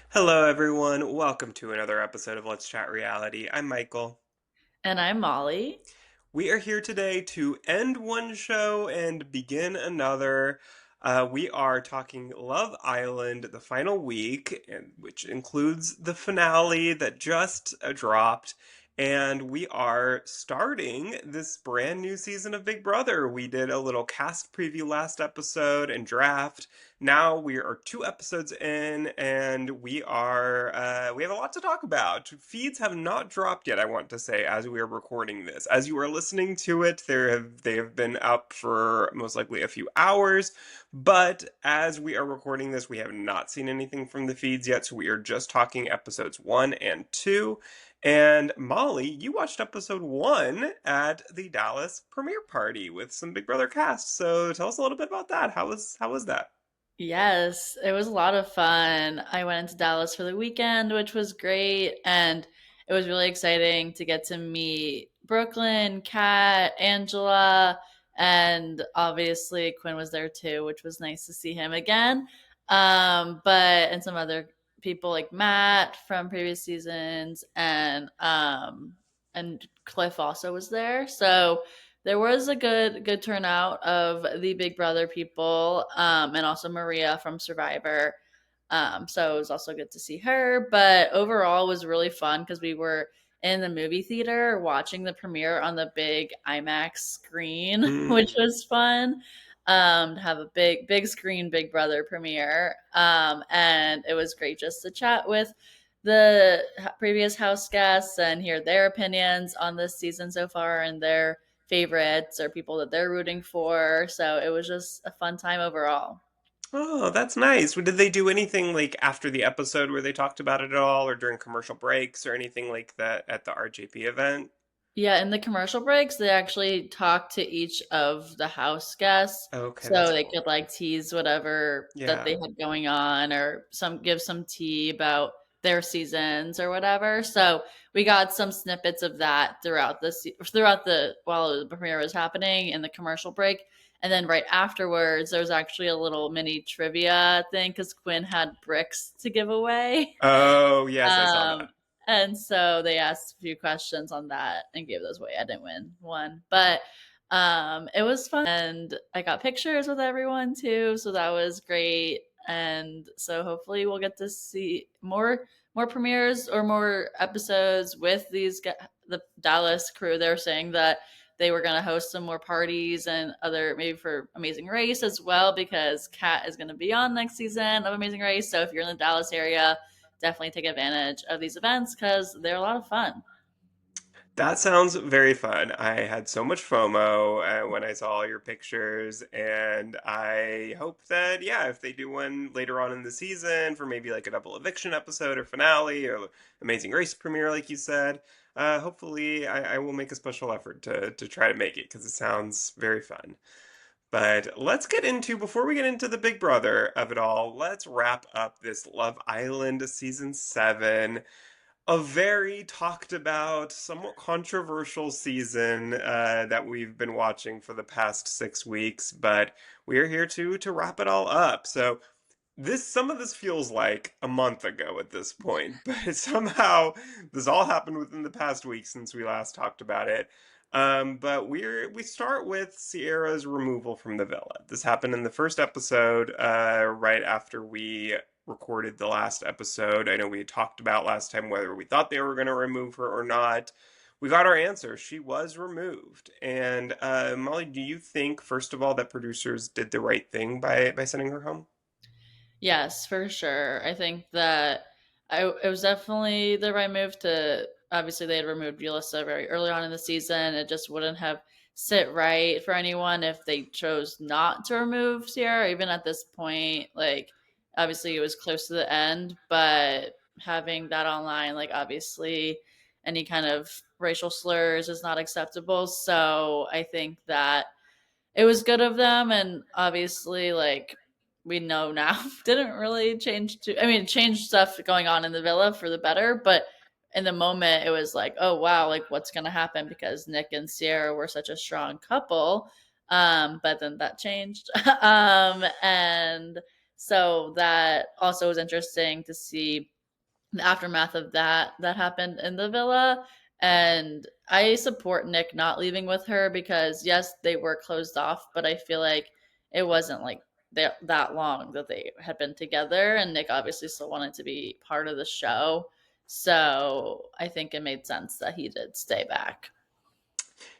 Hello, everyone. Welcome to another episode of Let's Chat Reality. I'm Michael. And I'm Molly. We are here today to end one show and begin another. We are talking Love Island, the final week, which includes the finale that just dropped. And we are starting this brand new season of Big Brother. We did a little cast preview last episode and draft. Now we are two episodes in, and we have a lot to talk about. Feeds have not dropped yet, I want to say, as we are recording this. As you are listening to it, they have been up for most likely a few hours, but as we are recording this, we have not seen anything from the feeds yet, so we are just talking episodes 1 and 2. And Molly, you watched episode 1 at the Dallas premiere party with some Big Brother cast. So tell us a little bit about that. How was that? Yes, it was a lot of fun. I went into Dallas for the weekend, which was great. And it was really exciting to get to meet Brooklyn, Kat, Angela, and obviously Quinn was there too, which was nice to see him again. And some other people like Matt from previous seasons and Cliff also was there. So there was a good turnout of the Big Brother people, and also Maria from Survivor. So it was also good to see her. But overall, it was really fun because we were in the movie theater watching the premiere on the big IMAX screen, which Hmm. was fun. To have a big screen Big Brother premiere, and it was great just to chat with the previous house guests and hear their opinions on this season so far and their favorites or people that they're rooting for. So it was just a fun time overall. Oh, that's nice. Did they do anything like after the episode where they talked about it at all, or during commercial breaks, or anything like that at the RJP event? Yeah, in the commercial breaks, they actually talked to each of the house guests Okay, so that's they cool. could like tease whatever that they Yeah. had going on or give some tea about their seasons or whatever. So we got some snippets of that throughout the while the premiere was happening in the commercial break. And then right afterwards, there was actually a little mini trivia thing because Quinn had bricks to give away. Oh, yes, I saw Um, that. and so they asked a few questions on that and gave those away. I didn't win one, but it was fun. And I got pictures with everyone too. So that was great. And so hopefully we'll get to see more premieres or more episodes with the Dallas crew. They're saying that they were going to host some more parties and other maybe for Amazing Race as well because Kat is going to be on next season of Amazing Race. So if you're in the Dallas area, definitely take advantage of these events because they're a lot of fun. That sounds very fun. I had so much FOMO when I saw all your pictures, and I hope that, yeah, if they do one later on in the season for maybe like a double eviction episode or finale or Amazing Race premiere, like you said, hopefully I will make a special effort to try to make it because it sounds very fun. But before we get into the Big Brother of it all, let's wrap up this Love Island season 7, a very talked about, somewhat controversial season that we've been watching for the past 6 weeks, but we are here to wrap it all up. So some of this feels like a month ago at this point, but somehow this all happened within the past week since we last talked about it. But we start with Sierra's removal from the villa. This happened in the first episode, right after we recorded the last episode. I know we had talked about last time whether we thought they were going to remove her or not. We got our answer. She was removed. And Molly, do you think, first of all, that producers did the right thing by sending her home? Yes, for sure. I think that it was definitely the right move to. Obviously, they had removed Yulissa very early on in the season. It just wouldn't have sit right for anyone if they chose not to remove Sierra, even at this point. Like, obviously, it was close to the end, but having that online, like, obviously, any kind of racial slurs is not acceptable. So I think that it was good of them, and obviously like we know now didn't really change to, I mean, it changed stuff going on in the villa for the better, but in the moment it was like, oh wow, like what's gonna happen because Nick and Sierra were such a strong couple. But then that changed. And so that also was interesting to see the aftermath of that happened in the villa. And I support Nick not leaving with her because yes, they were closed off, but I feel like it wasn't like that long that they had been together, and Nick obviously still wanted to be part of the show. So I think it made sense that he did stay back.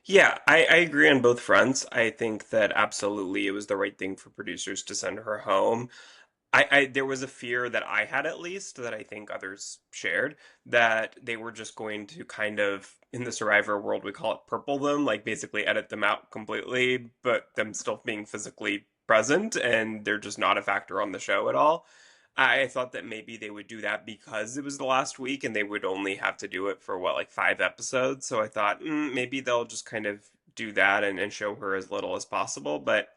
Yeah, I agree on both fronts. I think that absolutely it was the right thing for producers to send her home. I there was a fear that I had at least that I think others shared that they were just going to kind of in the Survivor world we call it purple them, like basically edit them out completely, but them still being physically present and they're just not a factor on the show at all. I thought that maybe they would do that because it was the last week and they would only have to do it for what, like 5 episodes. So I thought maybe they'll just kind of do that and show her as little as possible. But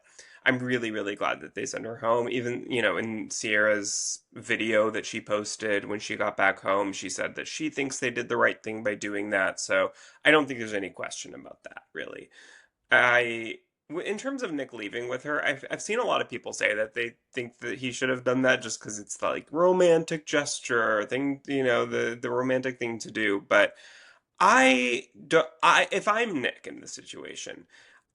I'm really, really glad that they sent her home. Even, in Sierra's video that she posted when she got back home, she said that she thinks they did the right thing by doing that. So I don't think there's any question about that, really. I, in terms of Nick leaving with her, I've seen a lot of people say that they think that he should have done that just because it's the like romantic gesture thing, the romantic thing to do. But if I'm Nick in this situation,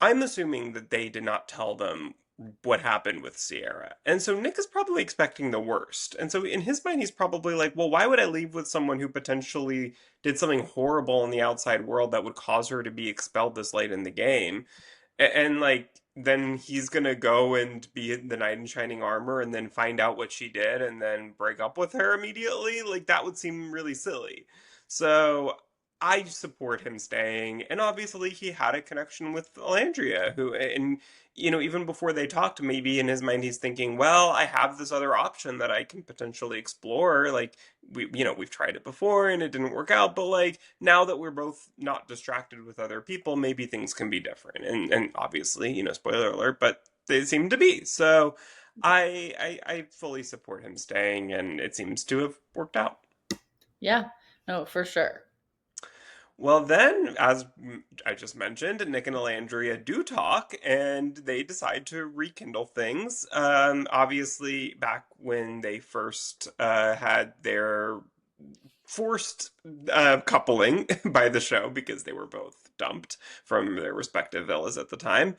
I'm assuming that they did not tell them what happened with Sierra. And so Nick is probably expecting the worst. And so in his mind, he's probably like, well, why would I leave with someone who potentially did something horrible in the outside world that would cause her to be expelled this late in the game? And like, then he's gonna go and be in the knight in shining armor and then find out what she did and then break up with her immediately. Like, that would seem really silly. So I support him staying. And obviously, he had a connection with Alandria, who, and even before they talked, maybe in his mind he's thinking, well, I have this other option that I can potentially explore. Like, we've tried it before and it didn't work out, but like, now that we're both not distracted with other people, maybe things can be different. And obviously, spoiler alert, but they seem to be. So I fully support him staying, and it seems to have worked out. Yeah, no, for sure. Well, then, as I just mentioned, Nick and Alandria do talk, and they decide to rekindle things. Obviously, back when they first had their forced coupling by the show because they were both dumped from their respective villas at the time.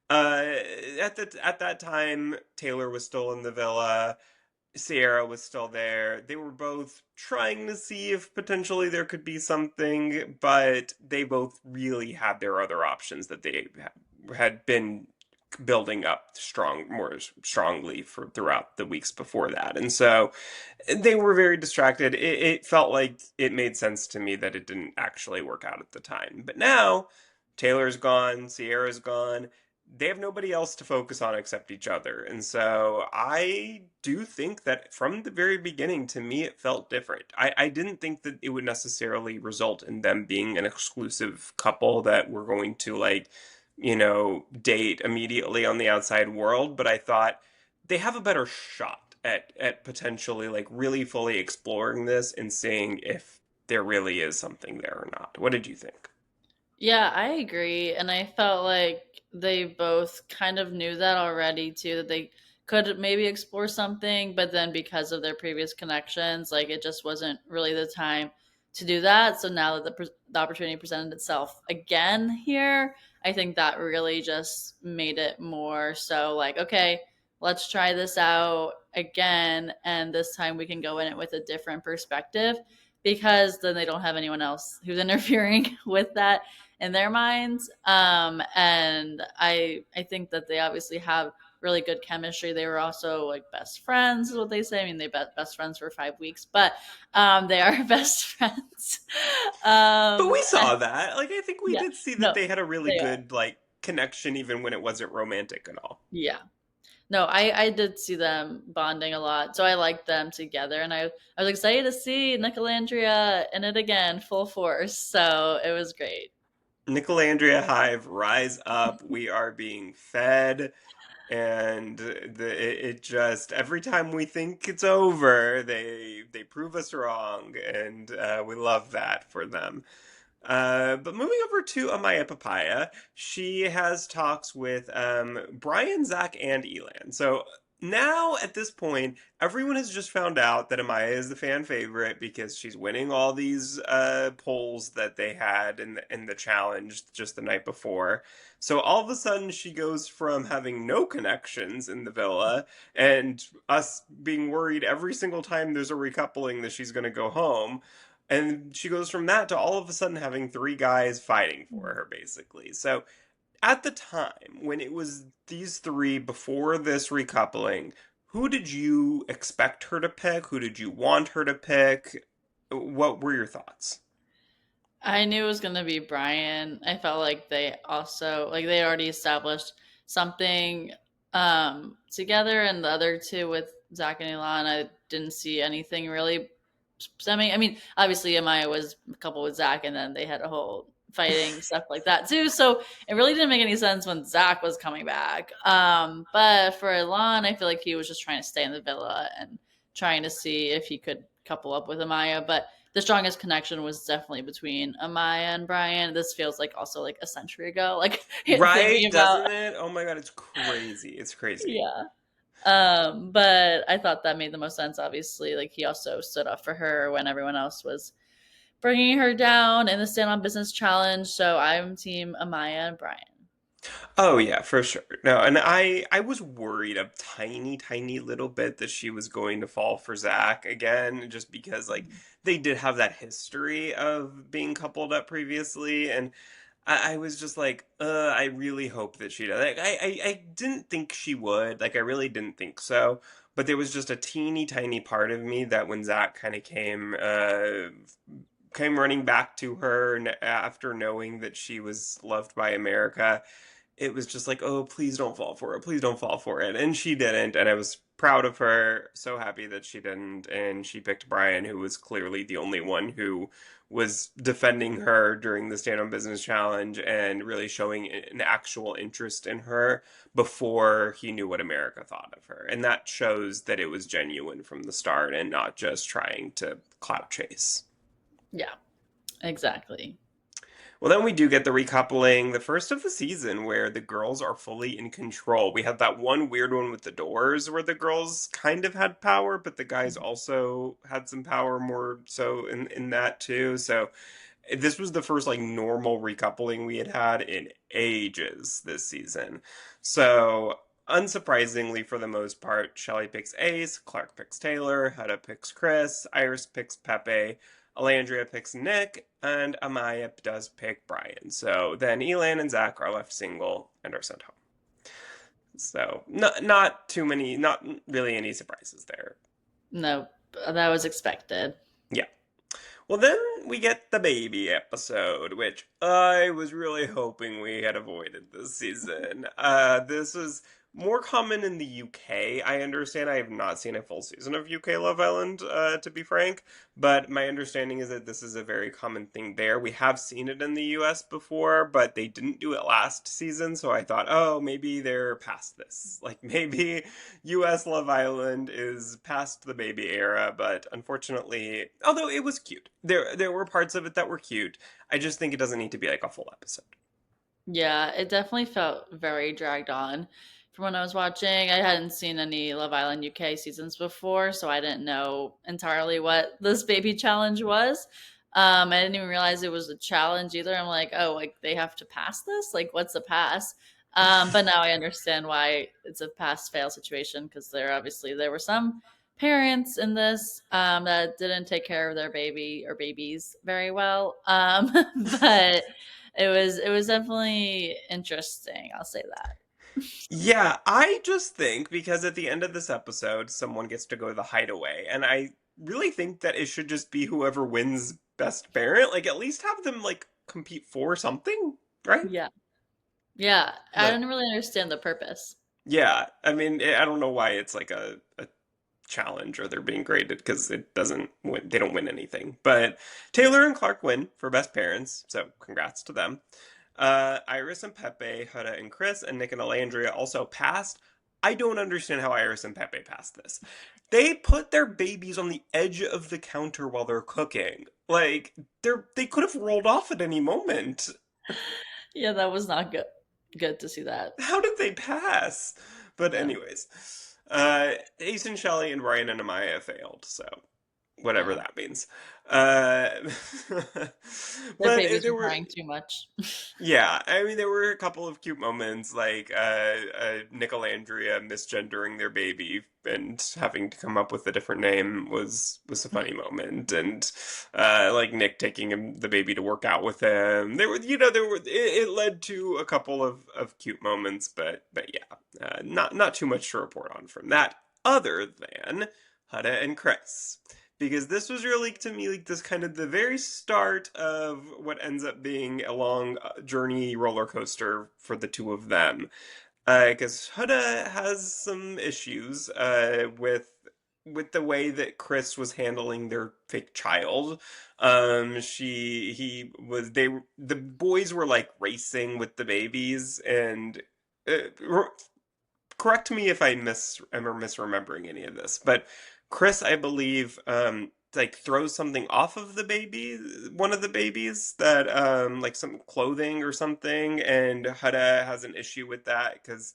Uh, at that time, Taylor was still in the villa. Sierra was still there. They were both trying to see if potentially there could be something, but they both really had their other options that they had been building up more strongly for throughout the weeks before that. And so they were very distracted. It felt like it made sense to me that it didn't actually work out at the time. But now Taylor's gone, Sierra's gone. They have nobody else to focus on except each other. And so I do think that from the very beginning, to me, it felt different. I didn't think that it would necessarily result in them being an exclusive couple that were going to, like, date immediately on the outside world, but I thought they have a better shot at potentially like really fully exploring this and seeing if there really is something there or not. What did you think? Yeah, I agree. And I felt like they both kind of knew that already too, that they could maybe explore something, but then because of their previous connections, like it just wasn't really the time to do that. So now that the opportunity presented itself again here, I think that really just made it more so like, okay, let's try this out again. And this time we can go in it with a different perspective because then they don't have anyone else who's interfering with that in their minds. And I think that they obviously have really good chemistry. They were also like best friends, is what they say. I mean, they best friends for 5 weeks, but they are best friends. But we And saw that. Like I think we yeah, did see that no, they had a really they are. good like connection even when it wasn't romantic at all. Yeah. No, I did see them bonding a lot, so I liked them together, and I was excited to see Nicolandria in it again, full force. So it was great. Nicolandria Hive, rise up. We are being fed. And it just every time we think it's over, they prove us wrong, and we love that for them. But moving over to Amaya Papaya, she has talks with Brian, Zach, and Elan. So now at this point, everyone has just found out that Amaya is the fan favorite because she's winning all these polls that they had in the challenge just the night before. So all of a sudden, she goes from having no connections in the villa and us being worried every single time there's a recoupling that she's going to go home. And she goes from that to all of a sudden having three guys fighting for her, basically. So at the time when it was these three before this recoupling, who did you expect her to pick? Who did you want her to pick? What were your thoughts? I knew it was gonna be Brian. I felt like they already established something together, and the other two with Zach and Elon, I didn't see anything really stemming. I mean, obviously Amaya was a couple with Zach, and then they had a whole fighting stuff like that too. So it really didn't make any sense when Zach was coming back. But for Elon, I feel like he was just trying to stay in the villa and trying to see if he could couple up with Amaya, but the strongest connection was definitely between Amaya and Brian. This feels like also like a century ago, like Right, thinking about, doesn't it? Oh my God, it's crazy. It's crazy. yeah. But I thought that made the most sense. Obviously, like he also stood up for her when everyone else was bringing her down in the Stand on Business challenge. So I'm team Amaya and Brian. Oh yeah, for sure. No, and I was worried a tiny, tiny little bit that she was going to fall for Zach again, just because like they did have that history of being coupled up previously, and I was just like, I really hope that she does. Like, I didn't think she would. Like, I really didn't think so. But there was just a teeny tiny part of me that when Zach kind of came running back to her after knowing that she was loved by America, it was just like, oh, please don't fall for it. Please don't fall for it. And she didn't. And I was proud of her. So happy that she didn't. And she picked Brian, who was clearly the only one who was defending her during the Stand on Business Challenge and really showing an actual interest in her before he knew what America thought of her. And that shows that it was genuine from the start and not just trying to clout chase. Yeah, exactly. Well, then we do get the recoupling, the first of the season, where the girls are fully in control. We had that one weird one with the doors where the girls kind of had power, but the guys also had some power more so in that too. So this was the first like normal recoupling we had had in ages this season. So unsurprisingly, for the most part, Shelly picks Ace, Clark picks Taylor, Hedda picks Chris, Iris picks Pepe, Alandria picks Nick, and Amaya does pick Brian. So then Elan and Zach are left single and are sent home. So not too many, not really any surprises there. No, that was expected. Yeah. Well, then we get the baby episode, which I was really hoping we had avoided this season. This is more common in the UK. I understand I have not seen a full season of UK Love Island, to be frank, but my understanding is that this is a very common thing there. We have seen it in the US before, but they didn't do it last season, so I thought, oh, maybe they're past this. Like, maybe US Love Island is past the baby era, but unfortunately, although it was cute, there were parts of it that were cute. I just think it doesn't need to be like a full episode. Yeah, it definitely felt very dragged on from when I was watching. I hadn't seen any Love Island UK seasons before, so I didn't know entirely what this baby challenge was. I didn't even realize it was a challenge either. I'm like, oh, like they have to pass this? Like, what's the pass? But now I understand why it's a pass fail situation because there were some parents in this that didn't take care of their baby or babies very well. But it was definitely interesting. I'll say that. Yeah, I just think because at the end of this episode, someone gets to go to the hideaway, and I really think that it should just be whoever wins Best Parent. Like, at least have them, like, compete for something, right? Yeah, yeah. I But didn't really understand the purpose. yeah, I mean, I don't know why it's like a challenge or they're being graded because it doesn't win, they don't win anything. But Taylor and Clark win for Best Parents, so congrats to them. Iris and Pepe, Huda and Chris, and Nick and Alandria also passed. I don't understand how Iris and Pepe passed this. They put their babies on the edge of the counter while they're cooking. Like they could have rolled off at any moment. Yeah, that was not good. Good to see that. How did they pass? But Yeah. anyways. Ace and Shelley and Ryan and Amaya failed, so whatever Yeah. that means. Uh, Their but babies there were were, crying too much. yeah, I mean, there were a couple of cute moments, like Nick and Andrea misgendering their baby and having to come up with a different name was a funny moment, and like Nick taking the baby to work out with him. It led to a couple of cute moments, but yeah, not too much to report on from that, other than Hutta and Chris, because this was really to me like this kind of the very start of what ends up being a long journey roller coaster for the two of them. Because Huda has some issues with the way that Chris was handling their fake child. The boys were like racing with the babies, and correct me if I am misremembering any of this, but Chris, I believe, like throws something off of the baby, one of the babies that, like some clothing or something, and Hada has an issue with that because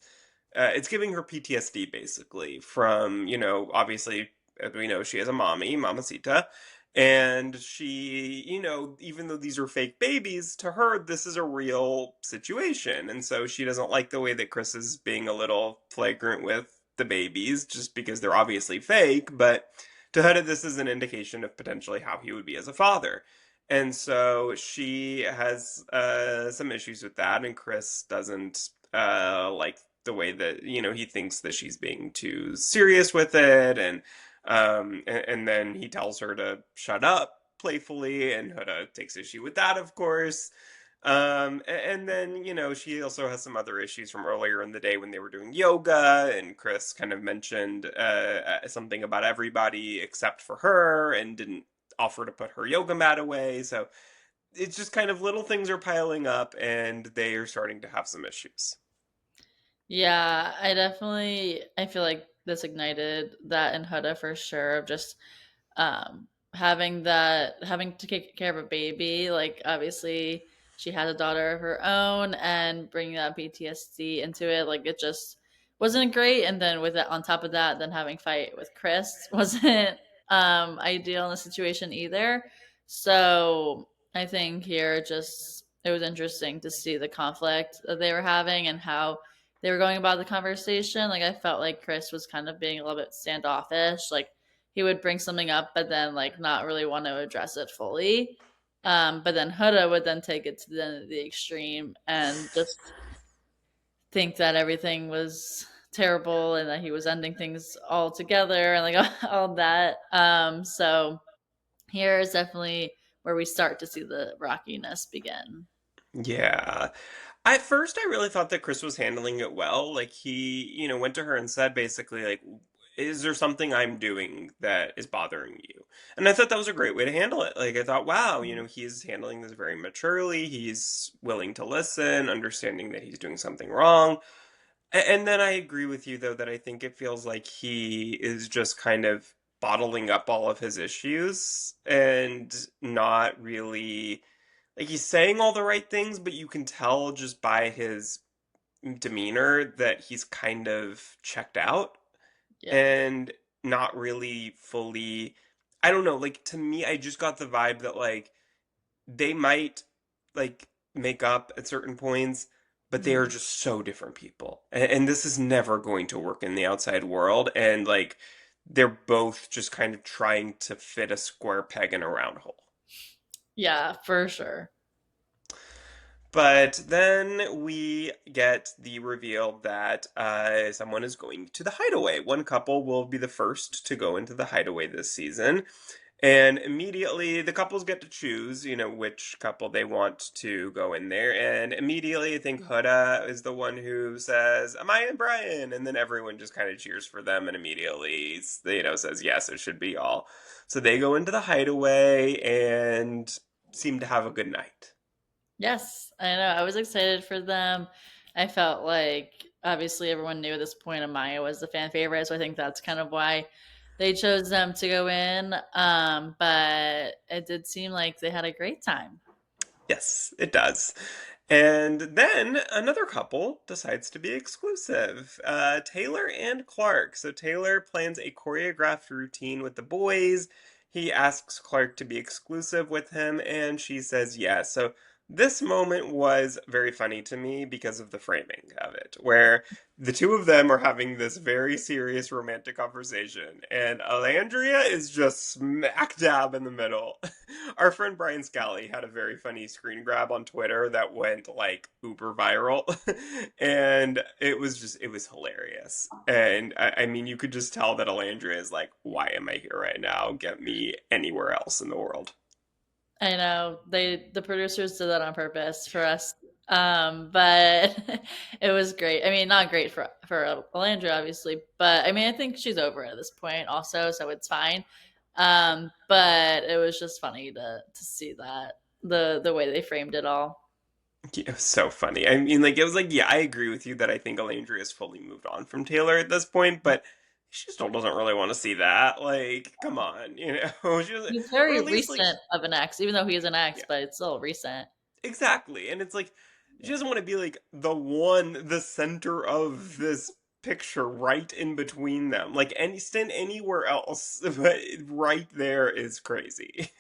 it's giving her PTSD basically from, obviously, as we know, she has a mommy, Mamacita, and she, even though these are fake babies, to her, this is a real situation. And so she doesn't like the way that Chris is being a little flagrant with the babies just because they're obviously fake. But to Huda, this is an indication of potentially how he would be as a father. And so she has some issues with that, and Chris doesn't like the way that he thinks that she's being too serious with it, and then he tells her to shut up playfully, and Huda takes issue with that, of course. And then, she also has some other issues from earlier in the day when they were doing yoga, and Chris kind of mentioned something about everybody except for her and didn't offer to put her yoga mat away. So it's just kind of little things are piling up, and they are starting to have some issues. Yeah, I feel like this ignited that in Huda for sure of just having to take care of a baby, like obviously she had a daughter of her own and bringing that PTSD into it, like it just wasn't great. And then with it on top of that, then having fight with Chris wasn't ideal in the situation either. So I think here just it was interesting to see the conflict that they were having and how they were going about the conversation. Like I felt like Chris was kind of being a little bit standoffish. Like he would bring something up, but then like not really want to address it fully. But then Huda would then take it to the extreme and just think that everything was terrible and that he was ending things all together and like all that. So here is definitely where we start to see the rockiness begin. Yeah. At first, I really thought that Chris was handling it well. Like he, went to her and said basically like, "Is there something I'm doing that is bothering you?" And I thought that was a great way to handle it. Like I thought, wow, he's handling this very maturely. He's willing to listen, understanding that he's doing something wrong. And then I agree with you though that I think it feels like he is just kind of bottling up all of his issues and not really like he's saying all the right things, but you can tell just by his demeanor that he's kind of checked out Yeah. and not really fully. I don't know, like to me, I just got the vibe that like they might like make up at certain points, but they are Mhm. just so different people. And this is never going to work in the outside world. And like they're both just kind of trying to fit a square peg in a round hole. Yeah, for sure. But then we get the reveal that someone is going to the hideaway. One couple will be the first to go into the hideaway this season. And immediately the couples get to choose, which couple they want to go in there. And immediately I think Huda is the one who says, "Amaya and Brian?" And then everyone just kind of cheers for them and immediately, says, yes, it should be all. So they go into the hideaway and seem to have a good night. Yes, I know. I was excited for them. I felt like obviously everyone knew at this point Amaya was the fan favorite, so I think that's kind of why they chose them to go in. But it did seem like they had a great time. Yes, it does. And then another couple decides to be exclusive. Taylor and Clark. So Taylor plans a choreographed routine with the boys. He asks Clark to be exclusive with him, and she says yes. So this moment was very funny to me because of the framing of it, where the two of them are having this very serious romantic conversation, and Alandria is just smack dab in the middle. Our friend Brian Scally had a very funny screen grab on Twitter that went like uber viral. And it was hilarious. And I mean, you could just tell that Alandria is like, why am I here right now? Get me anywhere else in the world. I know the producers did that on purpose for us. But it was great. I mean, not great for Alandra, obviously, but I mean, I think she's over it at this point, also, so it's fine. But it was just funny to see that the way they framed it all. Yeah, it was so funny. I mean, like, it was like, yeah, I agree with you that I think Alandria has fully moved on from Taylor at this point, but she still doesn't really want to see that. Like, come on, She was, He's or very at least, like, recent of an ex, even though he is an ex, yeah. but it's still recent. Exactly. And it's like she doesn't want to be like the center of this picture right in between them. Like any stand anywhere else, but right there is crazy.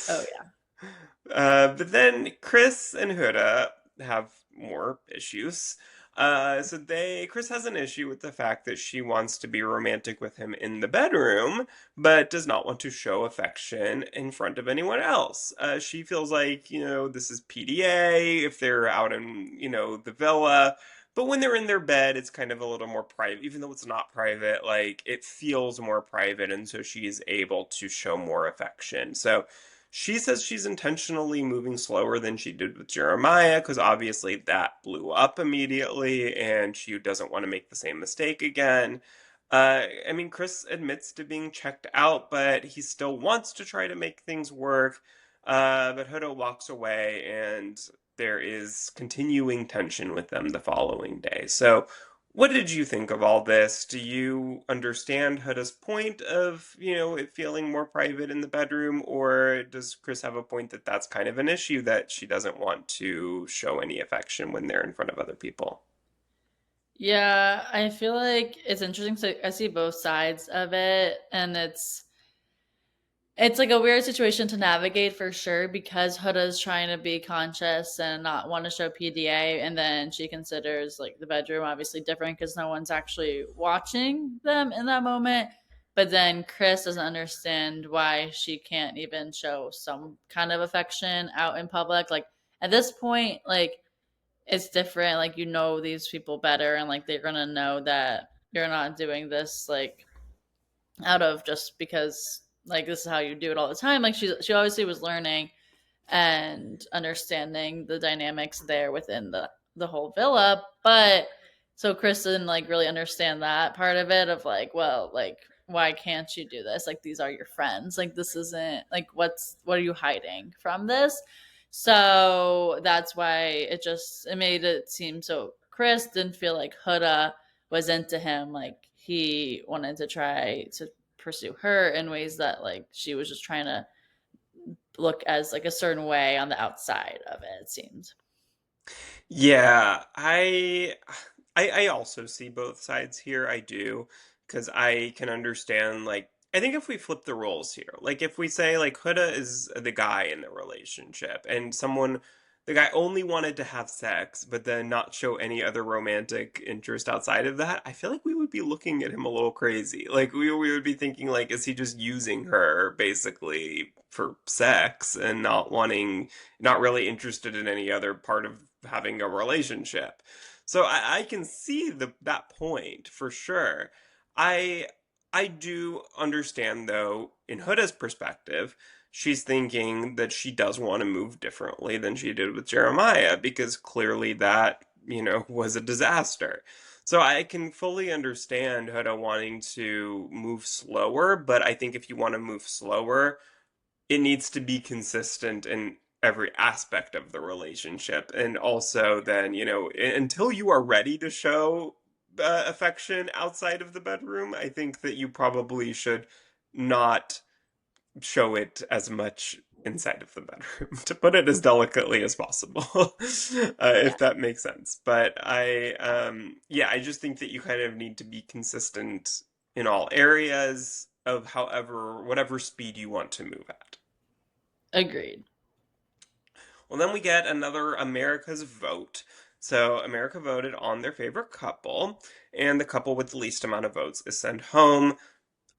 Oh yeah. But then Chris and Huda have more issues. Chris has an issue with the fact that she wants to be romantic with him in the bedroom, but does not want to show affection in front of anyone else. She feels like, this is PDA if they're out in, the villa. But when they're in their bed, it's kind of a little more private, even though it's not private, like it feels more private, and so she is able to show more affection. So she says she's intentionally moving slower than she did with Jeremiah because obviously that blew up immediately and she doesn't want to make the same mistake again. I mean, Chris admits to being checked out, but he still wants to try to make things work. But Hodo walks away and there is continuing tension with them the following day. So, what did you think of all this? Do you understand Huda's point of, it feeling more private in the bedroom, or does Chris have a point that that's kind of an issue that she doesn't want to show any affection when they're in front of other people? Yeah, I feel like it's interesting. So I see both sides of it, and it's like a weird situation to navigate for sure because Huda's trying to be conscious and not want to show PDA, and then she considers like the bedroom obviously different because no one's actually watching them in that moment. But then Chris doesn't understand why she can't even show some kind of affection out in public. Like at this point, like it's different. Like these people better, and like they're gonna know that you're not doing this like out of just because like this is how you do it all the time. Like she obviously was learning and understanding the dynamics there within the whole villa, but so Chris didn't like really understand that part of it of like, well, like why can't you do this? Like these are your friends. Like this isn't like what are you hiding from this? So that's why it made it seem so Chris didn't feel like Huda was into him. Like he wanted to try to pursue her in ways that like she was just trying to look as like a certain way on the outside of it, it seemed. Yeah, I also see both sides here. I do, because I can understand like I think if we flip the roles here, like if we say like Huda is the guy in the relationship and the guy only wanted to have sex but then not show any other romantic interest outside of that, I feel like we would be looking at him a little crazy. Like we would be thinking like, is he just using her basically for sex and not really interested in any other part of having a relationship. So I can see that point for sure. I I do understand though, in Huda's perspective, she's thinking that she does want to move differently than she did with Jeremiah because clearly that, was a disaster. So I can fully understand Huda wanting to move slower, but I think if you want to move slower, it needs to be consistent in every aspect of the relationship. And also, then, until you are ready to show affection outside of the bedroom, I think that you probably should not show it as much inside of the bedroom, to put it as delicately as possible, if Yeah, that makes sense. But yeah, I just think that you kind of need to be consistent in all areas of however, whatever speed you want to move at. agreed. Well, then we get another America's vote. So America voted on their favorite couple, and the couple with the least amount of votes is sent home.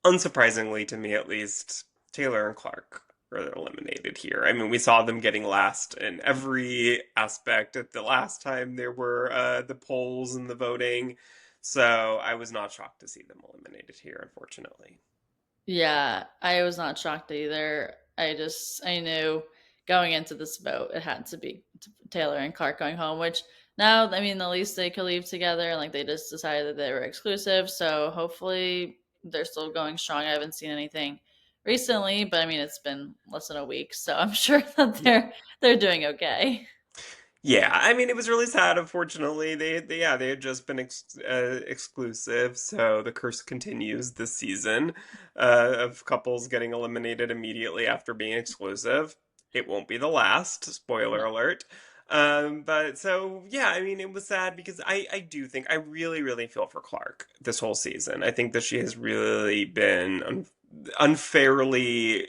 Unsurprisingly, to me at least, Taylor and Clark are eliminated here. I mean, we saw them getting last in every aspect at the last time there were the polls and the voting. So I was not shocked to see them eliminated here, unfortunately. Yeah, I was not shocked either. I knew going into this vote it had to be Taylor and Clark going home, which now, I mean, at least they could leave together and like they just decided that they were exclusive. So hopefully they're still going strong. I haven't seen anything recently, but I mean, it's been less than a week, so I'm sure that Yeah. they're doing okay. Yeah, I mean, it was really sad. Unfortunately, yeah, they had just been exclusive, so the curse continues this season of couples getting eliminated immediately after being exclusive. It won't be the last. Spoiler No. alert. But so yeah, I mean, it was sad because I do think I really really feel for Clark this whole season. I think that she has really been unfairly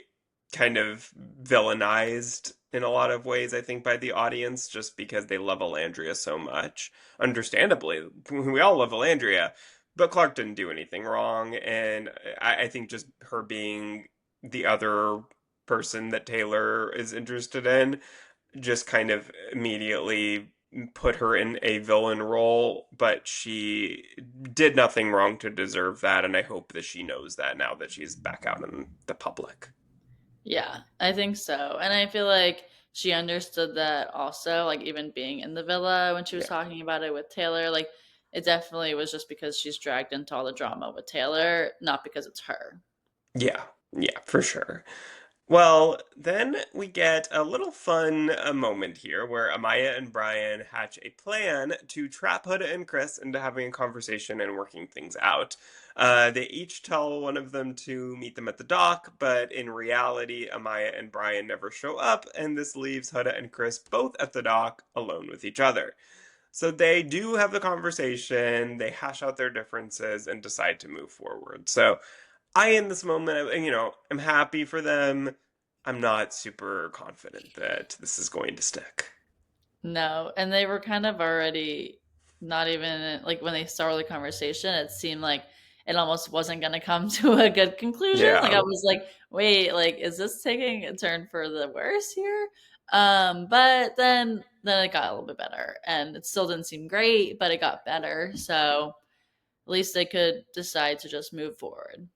kind of villainized in a lot of ways, I think, by the audience just because they love Alandria so much. Understandably, we all love Alandria, but Clark didn't do anything wrong. And I think just her being the other person that Taylor is interested in just kind of immediately put her in a villain role, but she did nothing wrong to deserve that, and I hope that she knows that now that she's back out in the public. Yeah, I think so. And I feel like she understood that also, like even being in the villa when she was Yeah. talking about it with Taylor, like it definitely was just because she's dragged into all the drama with Taylor, not because it's her. Yeah, yeah, for sure. Well, then we get a little fun moment here where Amaya and Brian hatch a plan to trap Huda and Chris into having a conversation and working things out. They each tell one of them to meet them at the dock, but in reality, Amaya and Brian never show up, and this leaves Huda and Chris both at the dock alone with each other. So they do have the conversation, they hash out their differences, and decide to move forward. So in this moment, I'm happy for them. I'm not super confident that this is going to stick. No, and they were kind of already not even like when they started the conversation, it seemed like it almost wasn't going to come to a good conclusion. Like I Yeah. was like, wait, like is this taking a turn for the worse here? But then it got a little bit better, and it still didn't seem great, but it got better. So at least they could decide to just move forward.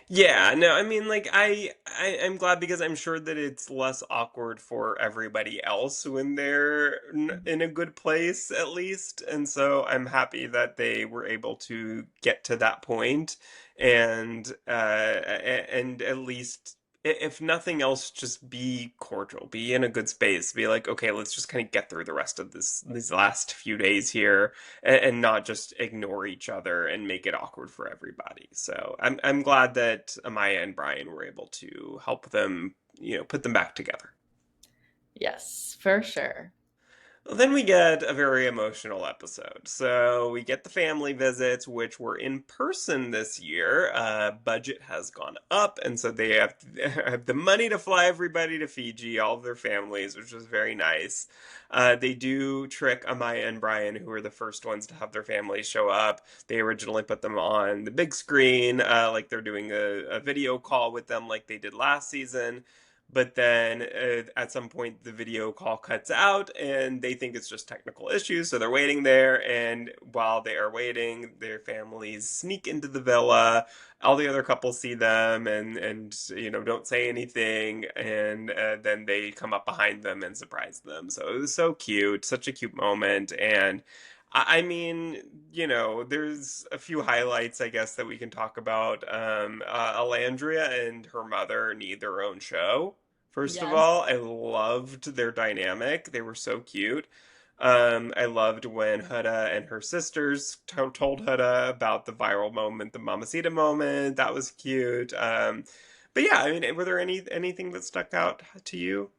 Yeah, no, I mean, like, I'm glad because I'm sure that it's less awkward for everybody else when they're in a good place, at least. And so I'm happy that they were able to get to that point and at least, if nothing else, just be cordial, be in a good space, be like, okay, let's just kind of get through the rest of these last few days here and not just ignore each other and make it awkward for everybody. So I'm glad that Amaya and Brian were able to help them, put them back together. Yes, for sure. Then we get a very emotional episode. So we get the family visits, which were in person this year. Budget has gone up, and so they have the money to fly everybody to Fiji, all of their families, which was very nice. They do trick Amaya and Brian, who were the first ones to have their families show up. They originally put them on the big screen, like they're doing a video call with them, like they did last season. But then at some point, the video call cuts out and they think it's just technical issues. So they're waiting there. And while they are waiting, their families sneak into the villa. All the other couples see them and don't say anything. And then they come up behind them and surprise them. So it was so cute, such a cute moment. And I mean, there's a few highlights, I guess, that we can talk about. Alandria and her mother need their own show. First of Yes. all, I loved their dynamic. They were so cute. I loved when Huda and her sisters told Huda about the viral moment, the Mamacita moment. That was cute. But yeah, I mean, were there anything that stuck out to you?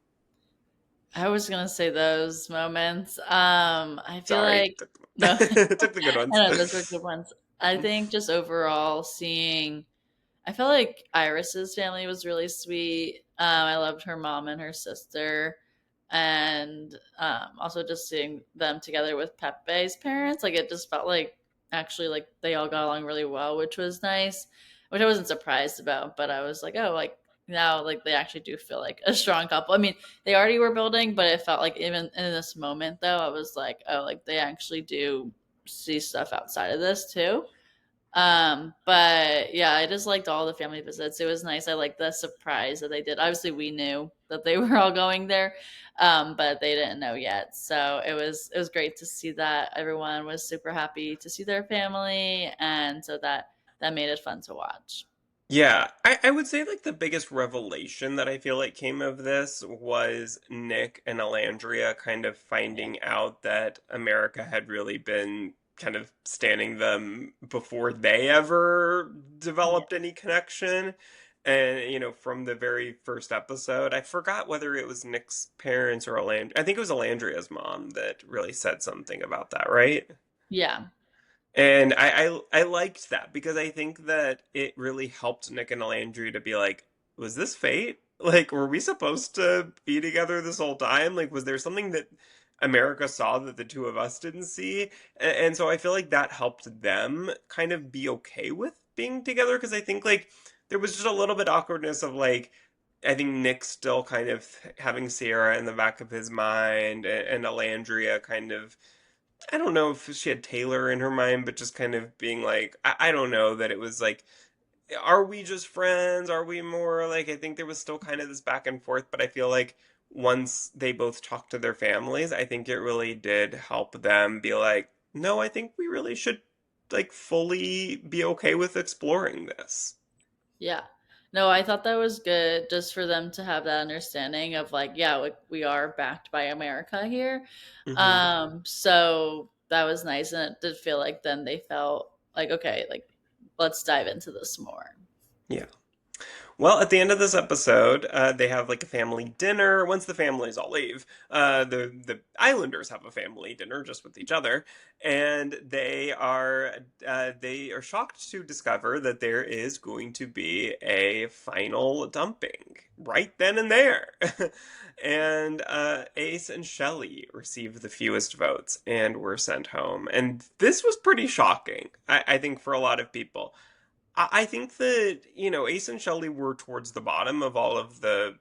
I was gonna say those moments. I feel Sorry, like no, took the good I ones. know those were good ones. I think just overall seeing I felt like Iris's family was really sweet. I loved her mom and her sister, and also just seeing them together with Pepe's parents. Like it just felt like actually like they all got along really well, which was nice. Which I wasn't surprised about, but I was like, oh, like now like they actually do feel like a strong couple. I mean, they already were building, but it felt like even in this moment though, I was like, oh, like they actually do see stuff outside of this too. But yeah, I just liked all the family visits. It was nice. I liked the surprise that they did. Obviously, we knew that they were all going there, but they didn't know yet. So it was great to see that everyone was super happy to see their family, and so that made it fun to watch. Yeah, I would say like the biggest revelation that I feel like came of this was Nick and Alandria kind of Yeah, finding out that America had really been kind of standing them before they ever yeah, developed any connection. And, from the very first episode, I forgot whether it was Nick's parents or I think it was Alandria's mom that really said something about that, right? yeah, And I liked that because I think that it really helped Nick and Landry to be like, was this fate? Like, were we supposed to be together this whole time? Like, was there something that America saw that the two of us didn't see? And so I feel like that helped them kind of be okay with being together because I think like there was just a little bit awkwardness of like I think Nick still kind of having Sierra in the back of his mind and Alandria kind of I don't know if she had Taylor in her mind, but just kind of being like, I don't know that it was like, are we just friends? Are we more like, I think there was still kind of this back and forth, but I feel like once they both talked to their families, I think it really did help them be like, no, I think we really should like fully be okay with exploring this. yeah. No, I thought that was good just for them to have that understanding of like, yeah, like we are backed by America here. Hmm. So that was nice, and it did feel like then they felt like, okay, like let's dive into this more. Yeah. Well, at the end of this episode, they have like a family dinner. Once the families all leave, the Islanders have a family dinner just with each other, and they are shocked to discover that there is going to be a final dumping right then and there. And Ace and Shelley received the fewest votes and were sent home. And this was pretty shocking, I think, for a lot of people. I think that, Ace and Shelley were towards the bottom of all of the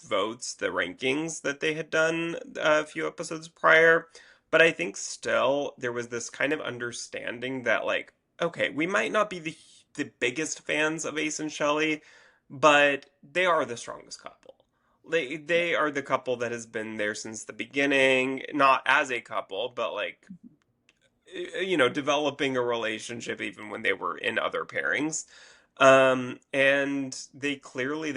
votes, the rankings that they had done a few episodes prior. But I think still there was this kind of understanding that like, okay, we might not be the biggest fans of Ace and Shelley, but they are the strongest couple. They are the couple that has been there since the beginning, not as a couple, but like developing a relationship even when they were in other pairings. And they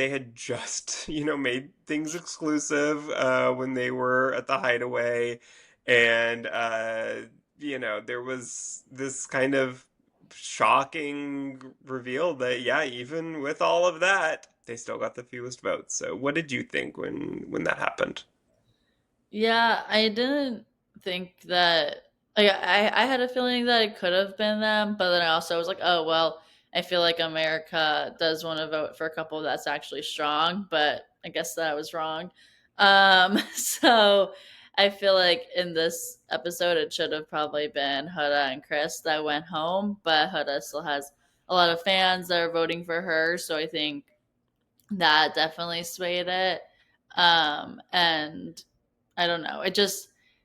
had just, made things exclusive when they were at the hideaway. And, there was this kind of shocking reveal that, yeah, even with all of that, they still got the fewest votes. So what did you think when that happened? Yeah, I didn't think that. Like, I had a feeling that it could have been them, but then I also was like, oh well. I feel like America does want to vote for a couple that's actually strong, but I guess that I was wrong. So I feel like in this episode, it should have probably been Huda and Chris that went home, but Huda still has a lot of fans that are voting for her, so I think that definitely swayed it. And I don't know.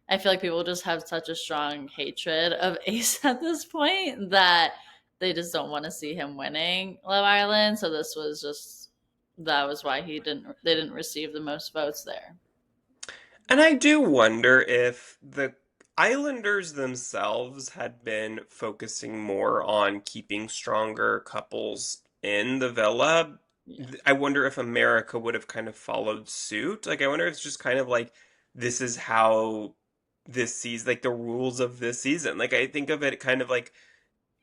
I feel like people just have such a strong hatred of Ace at this point that they just don't want to see him winning Love Island. So that was why they didn't receive the most votes there. And I do wonder if the Islanders themselves had been focusing more on keeping stronger couples in the villa. Yeah. I wonder if America would have kind of followed suit. Like, I wonder if it's just kind of like this is how this season, like the rules of this season. Like, I think of it kind of like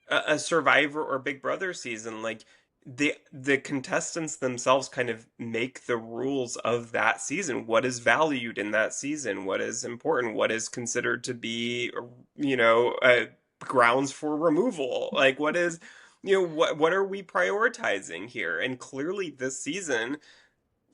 a Survivor or Big Brother season. Like, the contestants themselves kind of make the rules of that season. What is valued in that season? What is important? What is considered to be, grounds for removal? Like, what is, what are we prioritizing here? And clearly, this season,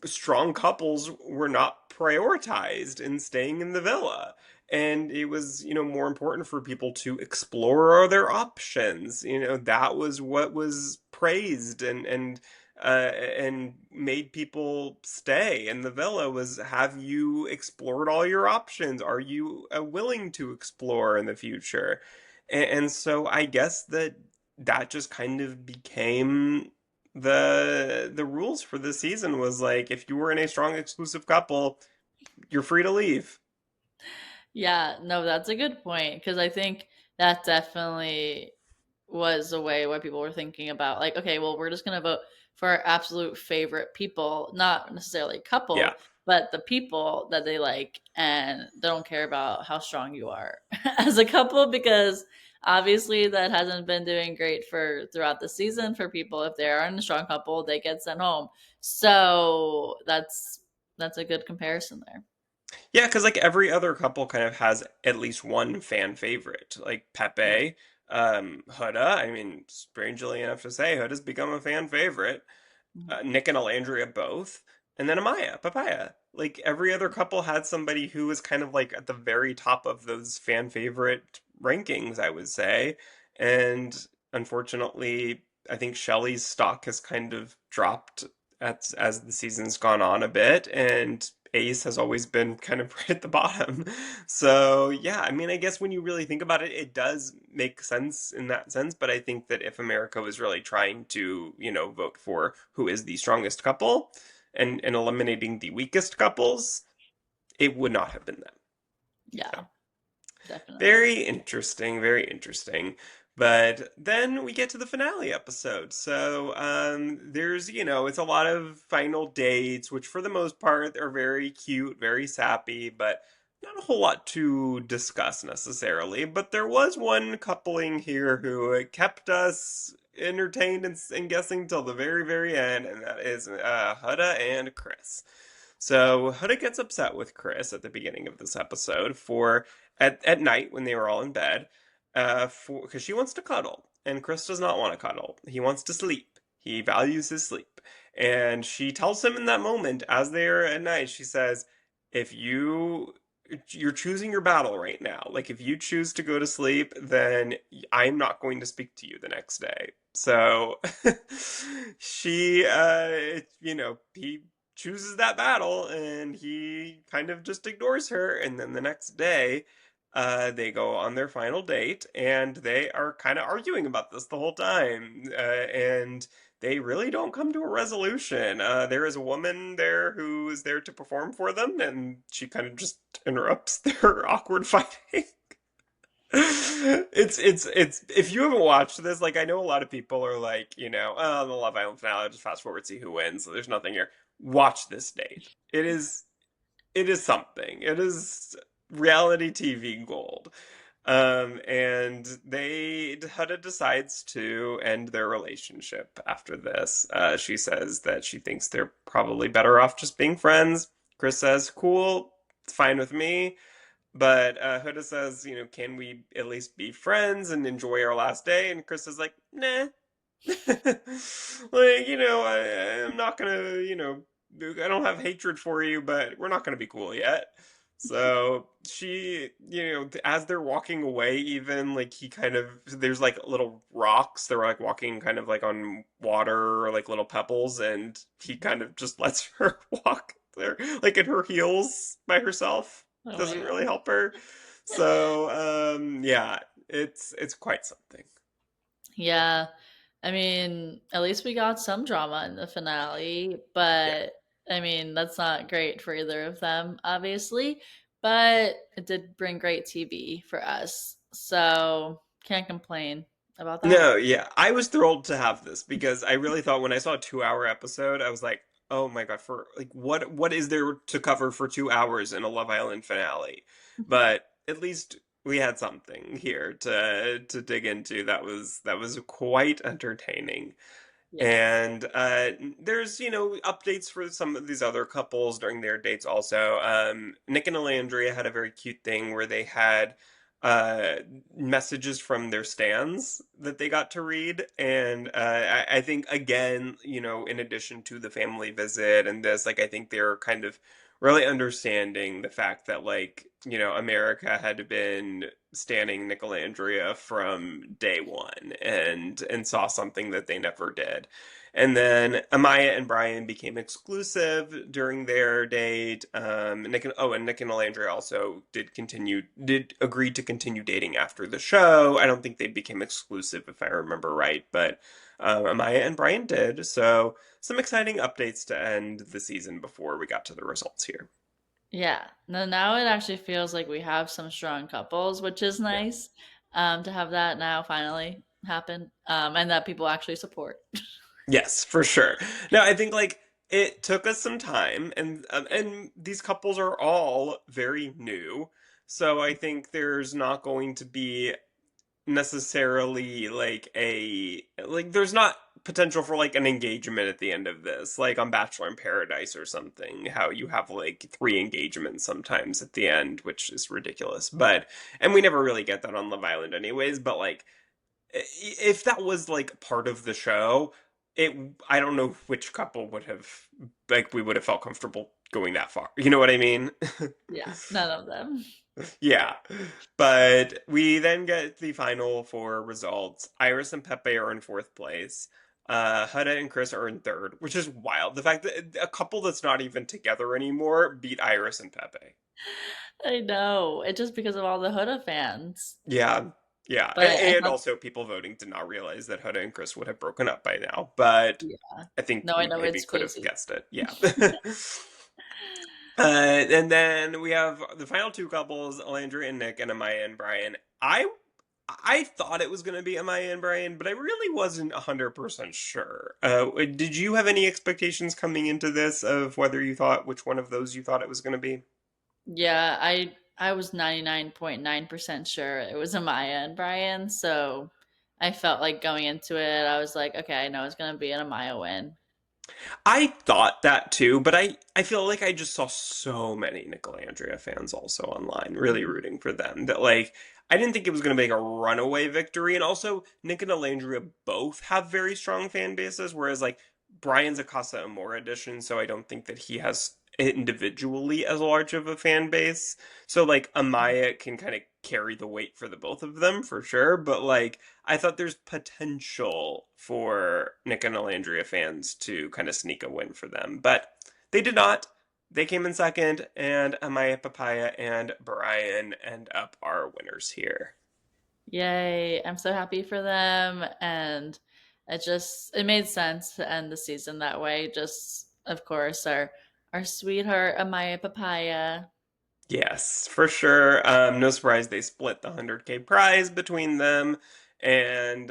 strong couples were not prioritized in staying in the villa. And it was, more important for people to explore other options. That was what was praised and made people stay in the villa was, have you explored all your options? Are you willing to explore in the future? And so I guess that just kind of became the rules for this season was like, if you were in a strong exclusive couple, you're free to leave. Yeah, no, that's a good point because I think that definitely was a way where people were thinking about like, okay, well, we're just gonna vote for our absolute favorite people, not necessarily Yeah. couple, but the people that they like, and they don't care about how strong you are as a couple because obviously that hasn't been doing great for throughout the season for people. If they are in a strong couple, they get sent home. So that's a good comparison there. Yeah, because like every other couple kind of has at least one fan favorite. Like Yeah. Pepe, Huda. I mean, strangely enough to say, Huda's become a fan favorite. Mhm. Nick and Alandria both, and then Amaya, Papaya. Like every other couple had somebody who was kind of like at the very top of those fan favorite rankings, I would say. And unfortunately, I think Shelley's stock has kind of dropped as the season's gone on a bit, and Ace has always been kind of right at the bottom. So, yeah, I mean, I guess when you really think about it, it does make sense in that sense. But I think that if America was really trying to, vote for who is the strongest couple and eliminating the weakest couples, it would not have been them. So. Yeah, definitely. Very interesting, very interesting. But then we get to the finale episode. So there's, it's a lot of final dates, which for the most part are very cute, very sappy, but not a whole lot to discuss necessarily. But there was one coupling here who kept us entertained and guessing till the very, very end, and that is Huda and Chris. So Huda gets upset with Chris at the beginning of this episode for at night when they were all in bed, for because she wants to cuddle and Chris does not want to cuddle. He wants to sleep. He values his sleep, and she tells him in that moment as they're at night. She says, "If you're choosing your battle right now. Like if you choose to go to sleep, then I'm not going to speak to you the next day." So she, he chooses that battle and he kind of just ignores her. And then the next day, they go on their final date and they are kind of arguing about this the whole time. And they really don't come to a resolution. There is a woman there who is there to perform for them, and she kind of just interrupts their awkward fighting. It's if you haven't watched this, like I know a lot of people are like, oh, the Love Island finale, just fast forward, see who wins. So there's nothing here. Watch this date. It is something. It is reality TV gold. And Huda decides to end their relationship after this. She says that she thinks they're probably better off just being friends. Chris says, "Cool, it's fine with me." But Huda says, can we at least be friends and enjoy our last day? And Chris is like, nah. Like, I'm not gonna, I don't have hatred for you, but we're not gonna be cool yet. So she, as they're walking away, even like he kind of, there's like little rocks. They're like walking kind of like on water or like little pebbles, and he kind of just lets her walk there, like in her heels by herself. Oh my Doesn't god. really help her. So, yeah, it's quite something. Yeah. I mean, at least we got some drama in the finale, Yeah. but I mean, that's not great for either of them, obviously, but it did bring great TV for us. So, can't complain about that. No, yeah. I was thrilled to have this because I really thought when I saw a 2 hour episode, I was like, oh my God, for like what is there to cover for 2 hours in a Love Island finale? But at least we had something here to dig into that was quite entertaining. Yes. And there's, updates for some of these other couples during their dates also. Nick and Alandria had a very cute thing where they had uh, messages from their stans that they got to read. And I think, again, in addition to the family visit and this, like, I think they're kind of really understanding the fact that, like, America had been standing Nicolandria from day one and saw something that they never did. And then Amaya and Brian became exclusive during their date. And Nick and Alandria also did agree to continue dating after the show. I don't think they became exclusive if I remember right, but Amaya and Brian did. So some exciting updates to end the season before we got to the results here. Yeah. Now it actually feels like we have some strong couples, which is Yeah. nice to have that now finally happen and that people actually support. Yes, for sure. Now, I think like it took us some time, and these couples are all very new, so I think there's not going to be necessarily there's not potential for like an engagement at the end of this, like on Bachelor in Paradise or something. How you have like three engagements sometimes at the end, which is ridiculous. But and we never really get that on Love Island, anyways. But like if that was like part of the show, it I don't know which couple would have like we would have felt comfortable going that far. You know what I mean? Yeah, none of them. Yeah. But we then get the final four results. Iris and Pepe are in fourth place. Huda and Chris are in third, which is wild. The fact that a couple that's not even together anymore beat Iris and Pepe. I know. It's just because of all the Huda fans. Yeah, yeah, But I and thought, also people voting did not realize that Huda and Chris would have broken up by now. But yeah. I think No, I we know maybe it's could have crazy. guessed it. Yeah. And then we have the final two couples, Alandra and Nick, and Amaya and Brian. I thought it was going to be Amaya and Brian, but I really wasn't 100% sure. Did you have any expectations coming into this of whether you thought which one of those you thought it was going to be? Yeah, I was 99.9% sure it was Amaya and Brian, so I felt like going into it, I was like, okay, I know it's gonna be an Amaya win. I thought that too, but I feel like I just saw so many Nicolandria fans also online, really Mhm. rooting for them. That like I didn't think it was going to be like a runaway victory, and also Nick and Alandria both have very strong fan bases, whereas like Brian's a Casa Amor edition, so I don't think that he has individually as large of a fan base. So like Amaya can kind of carry the weight for the both of them for sure, but like I thought there's potential for Nick and Alandria fans to kind of sneak a win for them, but they did not. They came in second, and Amaya Papaya and Brian end up our winners here. Yay, I'm so happy for them, and it made sense to end the season that way. Just of course our sweetheart Amaya Papaya. Yes, for sure. No surprise they split the 100K prize between them, and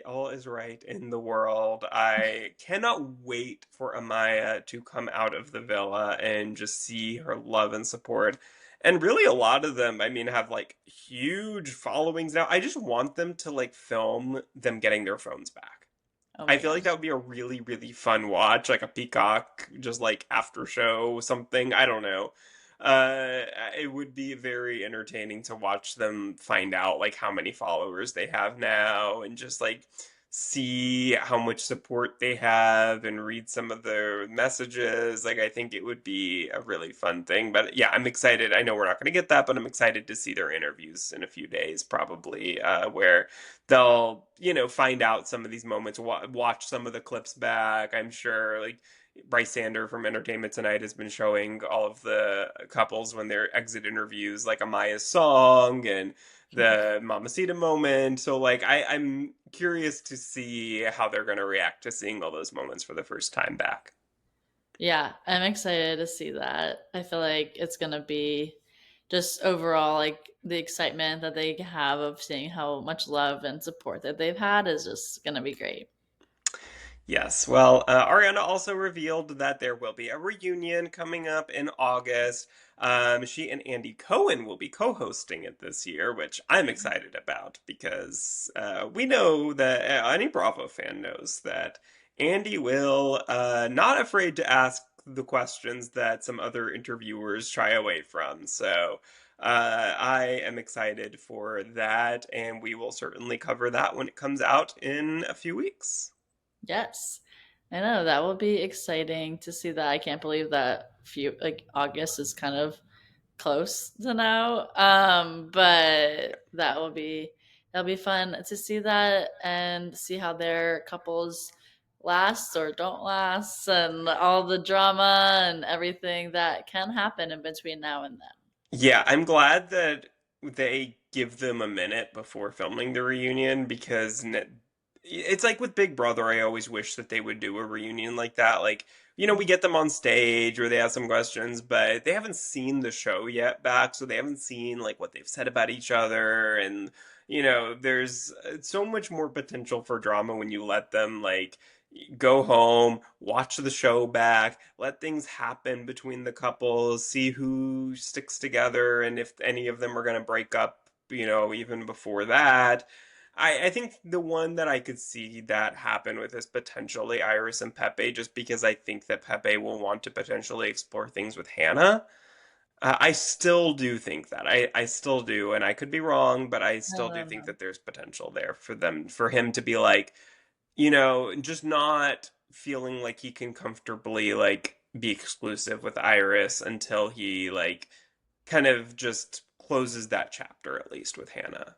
all is right in the world. I cannot wait for Amaya to come out of the villa and just see her love and support. And really, a lot of them, I mean, have like huge followings now. I just want them to like film them getting their phones back. Oh I my feel like that gosh. would be a really, really fun watch, like a Peacock, just like after show something. I don't know. It would be very entertaining to watch them find out like how many followers they have now and just like see how much support they have and read some of their messages. Like I think it would be a really fun thing. But yeah, I'm excited. I know we're not going to get that, but I'm excited to see their interviews in a few days, probably, where they'll find out some of these moments, watch some of the clips back. I'm sure like Bryce Sander from Entertainment Tonight has been showing all of the couples when their exit interviews, like Amaya's song and the Mamacita moment. So like I'm curious to see how they're going to react to seeing all those moments for the first time back. Yeah, I'm excited to see that. I feel like it's gonna be just overall like the excitement that they have of seeing how much love and support that they've had is just gonna be great. Yes. Well, Ariana also revealed that there will be a reunion coming up in August. She and Andy Cohen will be co-hosting it this year, which I'm excited about because we know that any Bravo fan knows that Andy will not afraid to ask the questions that some other interviewers shy away from. So I am excited for that, and we will certainly cover that when it comes out in a few weeks. Yes. I know that will be exciting to see that. I can't believe that few like August is kind of close to now. But that'll be fun to see that and see how their couples last or don't last and all the drama and everything that can happen in between now and then. Yeah, I'm glad that they give them a minute before filming the reunion because it's like with Big Brother, I always wish that they would do a reunion like that. Like, we get them on stage or they ask some questions, but they haven't seen the show yet back, so they haven't seen like what they've said about each other. And, there's so much more potential for drama when you let them like go home, watch the show back, let things happen between the couples, see who sticks together, and if any of them are going to break up, even before that. I think the one that I could see that happen with is potentially Iris and Pepe, just because I think that Pepe will want to potentially explore things with Hannah. I still do think that. I still do, and I could be wrong, but I I still do don't think know. that there's potential there for him to be like, just not feeling like he can comfortably like be exclusive with Iris until he like kind of just closes that chapter at least with Hannah.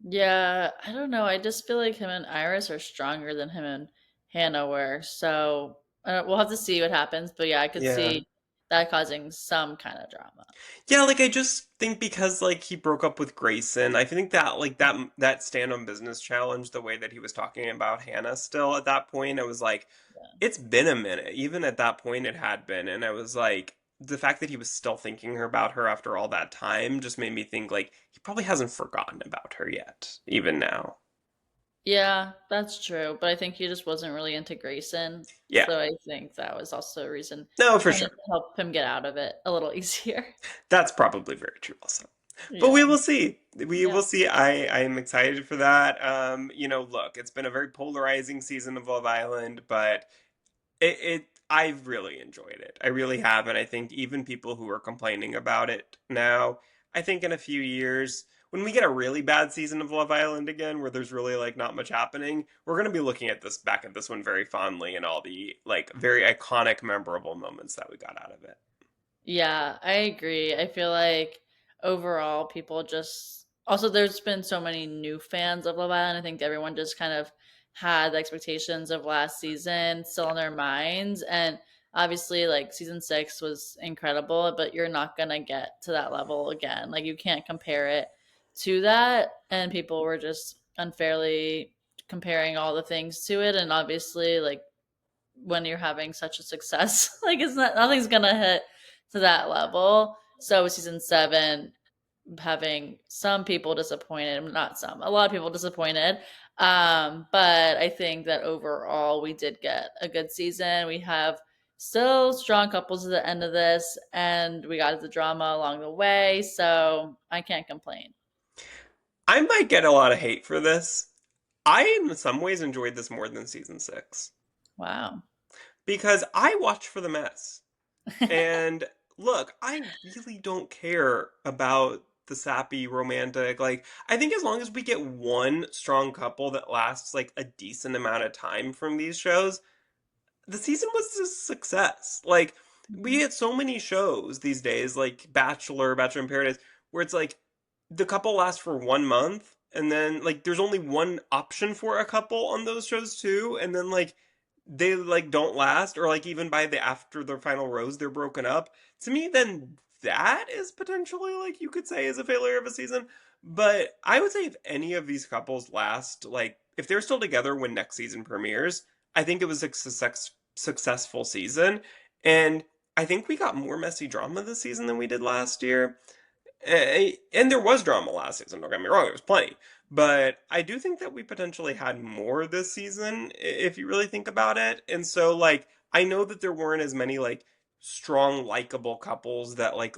Yeah, I don't know. I just feel like him and Iris are stronger than him and Hannah were. So we'll have to see what happens. But yeah, I could Yeah. see that causing some kind of drama. Yeah, like I just think because like he broke up with Grayson, I think that like that stand on business challenge, the way that he was talking about Hannah still at that point, I was like, it's been a minute. Even at that point it had been, and I was like, the fact that he was still thinking about her after all that time just made me think like he probably hasn't forgotten about her yet, even now. Yeah, that's true. But I think he just wasn't really into Grayson. Yeah. So I think that was also a reason No, for kind of sure. to help him get out of it a little easier. That's probably very true also. But we Yeah. will see. We will Yeah. see. I am excited for that. Look, it's been a very polarizing season of Love Island, but I've really enjoyed it. I really have, and I think even people who are complaining about it now, I think in a few years, when we get a really bad season of Love Island again, where there's really like not much happening, we're gonna be looking at this one very fondly and all the like very iconic, memorable moments that we got out of it. Yeah, I agree. I feel like overall people just also there's been so many new fans of Love Island. I think everyone just kind of had the expectations of last season still in their minds. And obviously like season 6 was incredible, but you're not gonna get to that level again. Like you can't compare it to that. And people were just unfairly comparing all the things to it. And obviously like when you're having such a success. Like it's not nothing's gonna hit to that level. So season 7 having some people disappointed, not some, a lot of people disappointed. But I think that overall we did get a good season. We have still strong couples at the end of this, and we got the drama along the way. So I can't complain. I might get a lot of hate for this. I, in some ways, enjoyed this more than season 6 Wow. because I watched for the mess. And look, I really don't care about the sappy romantic. Like, I think as long as we get one strong couple that lasts like a decent amount of time from these shows, the season was a success. Like, we Mhm. get so many shows these days, like Bachelor in Paradise, where it's like the couple lasts for 1 month, and then like there's only one option for a couple on those shows too, and then like they like don't last, or like even by the after their final rose, they're broken up. To me, then that is potentially like you could say is a failure of a season. But I would say if any of these couples last, like if they're still together when next season premieres, I think it was a successful season. And I think we got more messy drama this season than we did last year. And there was drama last season, don't get me wrong, there was plenty. But I do think that we potentially had more this season, if you really think about it. And so, like, I know that there weren't as many, like, strong, likable couples that, like,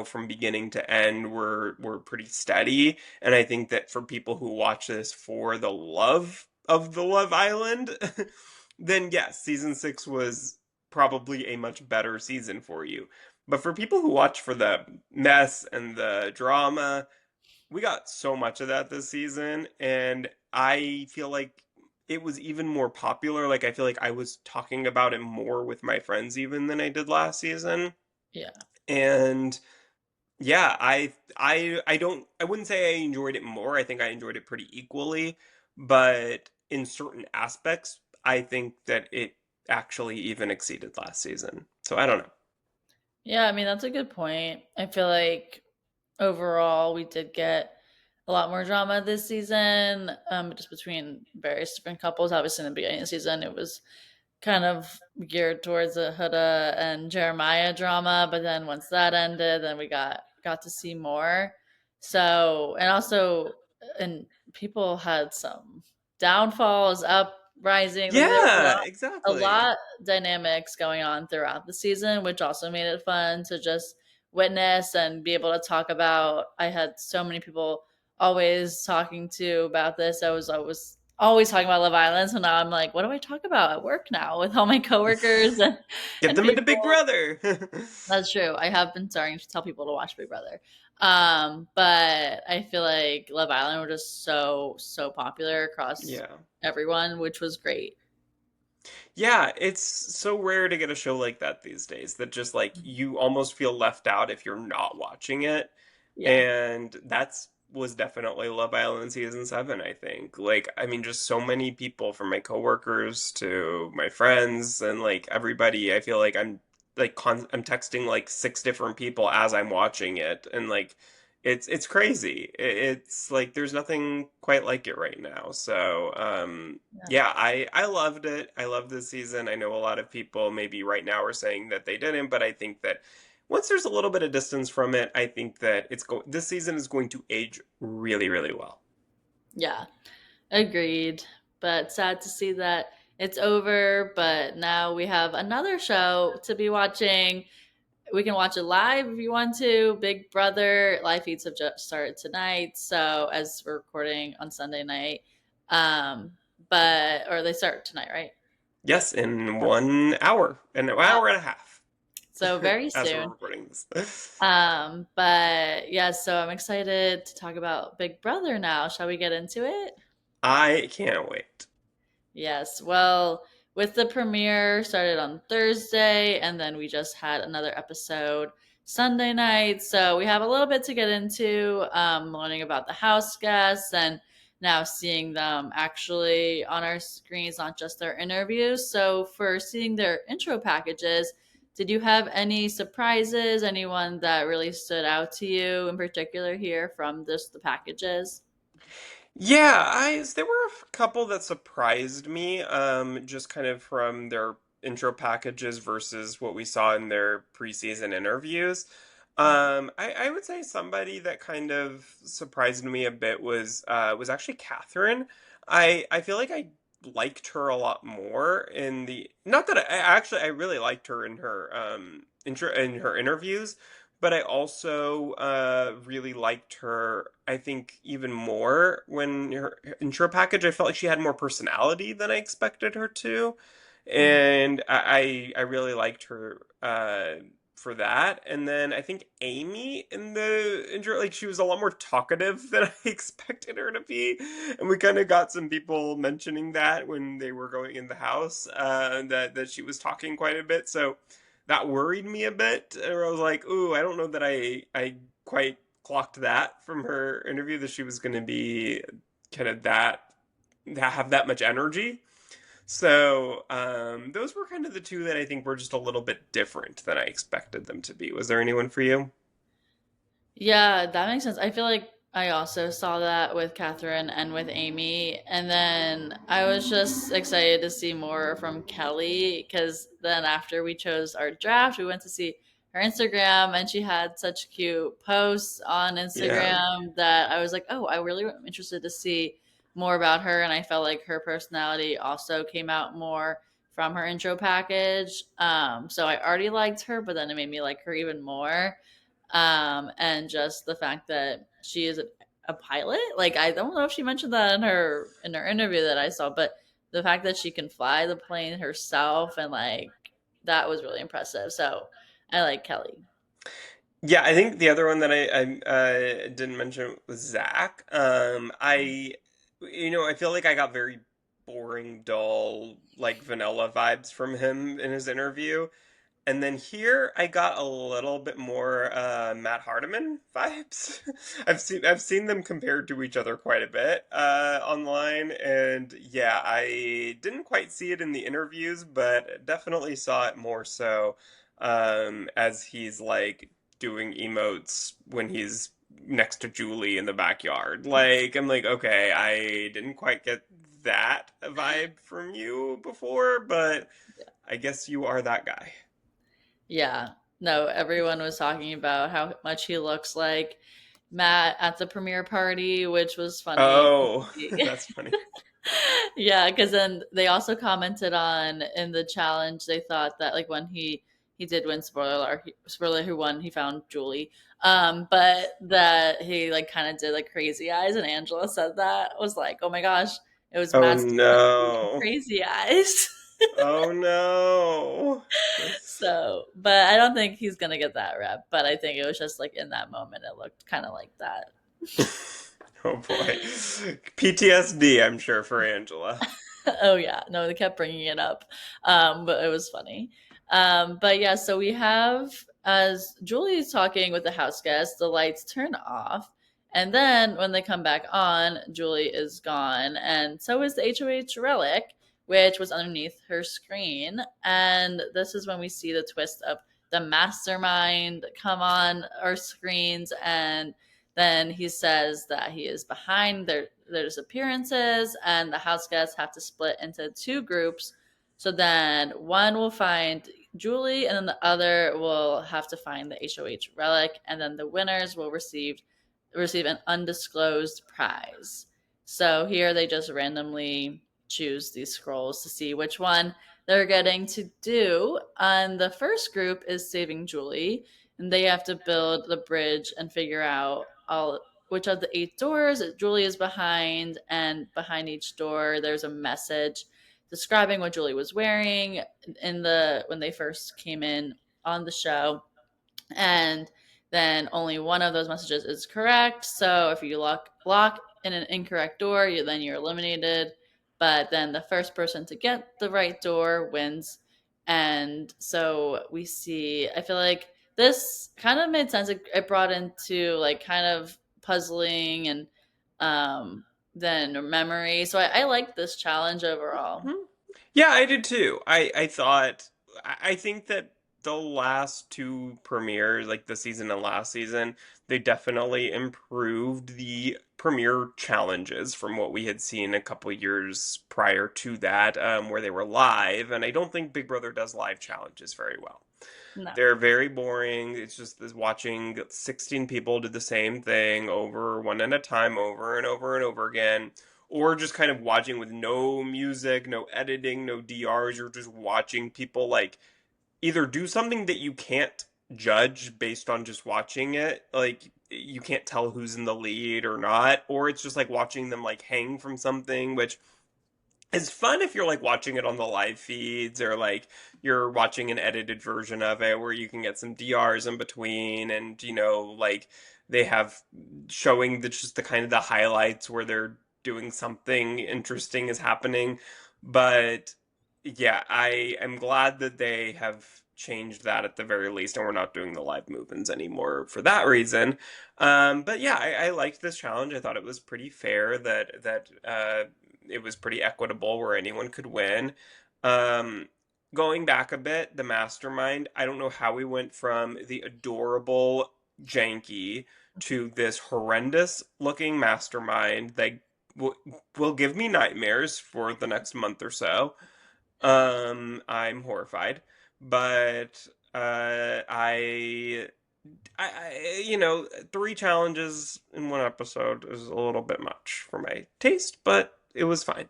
from beginning to end were pretty steady. And I think that for people who watch this for the love of the Love Island, then yes, season 6 was probably a much better season for you. But for people who watch for the mess and the drama, we got so much of that this season, and I feel like it was even more popular. Like, I feel like I was talking about it more with my friends even than I did last season. Yeah. And yeah, I wouldn't say I enjoyed it more. I think I enjoyed it pretty equally, but in certain aspects, I think that it actually even exceeded last season. So I don't know. Yeah, I mean, that's a good point. I feel like overall we did get a lot more drama this season, just between various different couples. Obviously, in the beginning of the season, it was kind of geared towards the Huda and Jeremiah drama, but then once that ended, then we got to see more. So, and also, and people had some downfalls, uprising. Like there was Yeah, a exactly. lot dynamics going on throughout the season, which also made it fun to just witness and be able to talk about. I had so many people always talking to about this. I was always talking about Love Island. So now I'm like, what do I talk about at work now with all my coworkers Get and them into Big people? Brother. That's true. I have been starting to tell people to watch Big Brother. But I feel like Love Island were just so popular across Yeah. everyone, which was great. Yeah, it's so rare to get a show like that these days that just like you almost feel left out if you're not watching it. Yeah. And that's was definitely Love Island season 7, I think. Like, I mean, just so many people from my coworkers to my friends and like everybody, I feel like I'm texting like 6 different people as I'm watching it and like it's crazy. It's like there's nothing quite like it right now. So, Yeah. yeah, I loved it. I love this season. I know a lot of people maybe right now are saying that they didn't, but I think that once there's a little bit of distance from it, I think that this season is going to age really, really well. Yeah. Agreed. But sad to see that it's over. But now we have another show to be watching. We can watch it live if you want to. Big Brother live feeds have just started tonight. So as we're recording on Sunday night, um, but or they start tonight, right? Yes, in 1 hour, an Oh, hour and a half, so very as we're soon. recording this. But yeah, so I'm excited to talk about Big Brother now. Shall we get into it? I can't wait. Yes. Well, with the premiere started on Thursday, and then we just had another episode Sunday night. So we have a little bit to get into, learning about the house guests and now seeing them actually on our screens, not just their interviews. So for seeing their intro packages, did you have any surprises? Anyone that really stood out to you in particular here from just the packages? Yeah, there were a couple that surprised me, just kind of from their intro packages versus what we saw in their preseason interviews. I would say somebody that kind of surprised me a bit was actually Catherine. I feel like I liked her a lot more in the not that I really liked her in her intro in her interviews, but I also really liked her, I think, even more when her intro package, I felt like she had more personality than I expected her to. Mhm. And I really liked her for that. And then I think Amy in the intro, like she was a lot more talkative than I expected her to be. And we kind of got some people mentioning that when they were going in the house, that she was talking quite a bit. So that worried me a bit. Or I was like, ooh, I don't know that I quite clocked that from her interview that she was going to be kind of that have that much energy. So those were kind of the two that I think were just a little bit different than I expected them to be. Was there anyone for you? Yeah, that makes sense. I feel like I also saw that with Catherine and with Amy. And then I was just excited to see more from Kelly because then after we chose our draft, we went to see her Instagram, and she had such cute posts on Yeah. Instagram that I was like, oh, I really am interested to see more about her. And I felt like her personality also came out more from her intro package. So I already liked her, but then it made me like her even more. And just the fact that she is a pilot. Like I don't know if she mentioned that in her interview that I saw, but the fact that she can fly the plane herself and like that was really impressive. So I like Kelly. Yeah, I think the other one that I didn't mention was Zach. I feel like I got very boring, dull, like vanilla vibes from him in his interview. And then here I got a little bit more Matt Hardiman vibes. I've seen them compared to each other quite a bit online, and yeah, I didn't quite see it in the interviews, but definitely saw it more so as he's like doing emotes when he's next to Julie in the backyard. Like I'm like, okay, I didn't quite get that vibe from you before, but I guess you are that guy. Yeah. No, everyone was talking about how much he looks like Matt at the premiere party, which was funny. Oh, that's funny. Yeah, because then they also commented on in the challenge. They thought that like when he did win, spoiler who won, he found Julie. But that he like kind of did like crazy eyes, and Angela said that was like, oh my gosh, it was Oh Matt's doing no. crazy eyes. Oh no. This- So, but I don't think he's gonna get that rep. But I think it was just like in that moment, it looked kind of like that. Oh boy. PTSD, I'm sure, for Angela. Oh yeah, no, they kept bringing it up, but it was funny. But yeah, so we have as Julie's talking with the house guest, the lights turn off, and then when they come back on, Julie is gone, and so is the HOH relic, which was underneath her screen. And this is when we see the twist of the mastermind come on our screens, and then he says that he is behind their disappearances, and the house guests have to split into two groups. So then one will find Julie, and then the other will have to find the HOH relic, and then the winners will receive an undisclosed prize. So here they just randomly choose these scrolls to see which one they're getting to do. And the first group is saving Julie, and they have to build the bridge and figure out all which of the eight doors Julie is behind, and behind each door there's a message describing what Julie was wearing in the when they first came in on the show. And then only one of those messages is correct. So if you lock in an incorrect door, then you're eliminated. But then the first person to get the right door wins. And so we see, I feel like this kind of made sense. It brought into like kind of puzzling and um, then memory. So I like this challenge overall. Mhm. Yeah, I did too. I think that the last two premieres, like the season and last season, they definitely improved the premiere challenges from what we had seen a couple years prior to that, where they were live. And I don't think Big Brother does live challenges very well. No, They're very boring. It's just this watching 16 people do the same thing over one at a time, over and over and over again. Or just kind of watching with no music, no editing, no DRs. You're just watching people like either do something that you can't judge based on just watching it. Like you can't tell who's in the lead or not. Or it's just like watching them like hang from something, which it's fun if you're like watching it on the live feeds or like you're watching an edited version of it where you can get some DRs in between and like they have showing just the kind of the highlights where they're doing something interesting is happening. But yeah, I am glad that they have changed that at the very least and we're not doing the live movements anymore for that reason. But yeah, I liked this challenge. I thought it was pretty fair that it was pretty equitable where anyone could win. Um, Going back a bit, the mastermind, I don't know how we went from the adorable Janky to this horrendous looking mastermind that w- will give me nightmares for the next month or so. I'm horrified. But three challenges in one episode is a little bit much for my taste, but it was fine.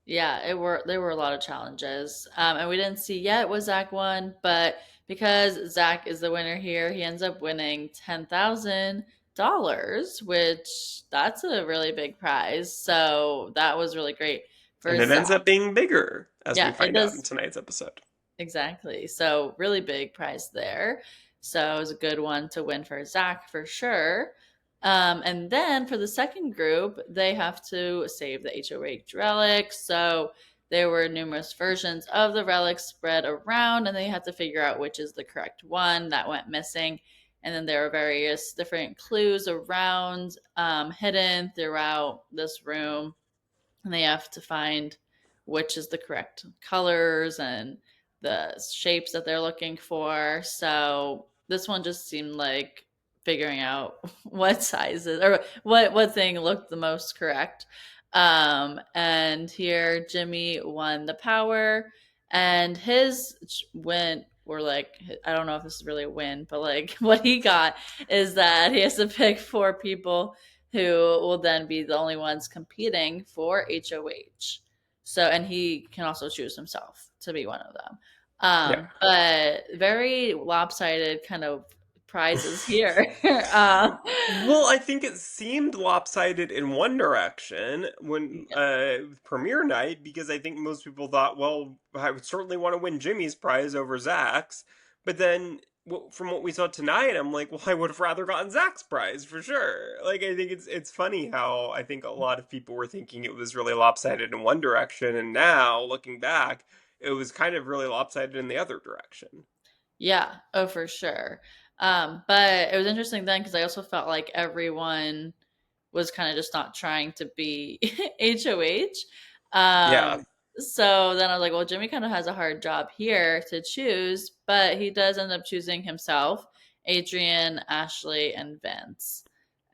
Yeah, it were there were a lot of challenges, and we didn't see yet what Zach won, but because Zach is the winner here, he ends up winning $10,000, which that's a really big prize. So that was really great And for it Zach. ends up being bigger, as we Yeah, it find out in does. tonight's episode. Exactly. So really big prize there. So it was a good one to win for Zach for sure. And then for the second group, they have to save the HOH relics. So there were numerous versions of the relics spread around, and they had to figure out which is the correct one that went missing. And then there were various different clues around, hidden throughout this room, and they have to find which is the correct colors and the shapes that they're looking for. So this one just seemed like figuring out what sizes or what thing looked the most correct. And here Jimmy won the power, and his went or like I don't know if this is really a win, but like what he got is that he has to pick four people who will then be the only ones competing for HOH. So, and he can also choose himself to be one of them. Yeah. But very lopsided kind of prizes here. um, Well, I think it seemed lopsided in one direction when premiere night because I think most people thought, well, I would certainly want to win Jimmy's prize over Zach's. But then from what we saw tonight, I'm like, well, I would have rather gotten Zach's prize for sure. Like, I think it's funny how I think a lot of people were thinking it was really lopsided in one direction, and now looking back, it was kind of really lopsided in the other direction. Yeah, oh for sure. But it was interesting then because I also felt like everyone was kind of just not trying to be HOH. Yeah. So then I was like, well, Jimmy kind of has a hard job here to choose, but he does end up choosing himself, Adrian, Ashley, and Vince.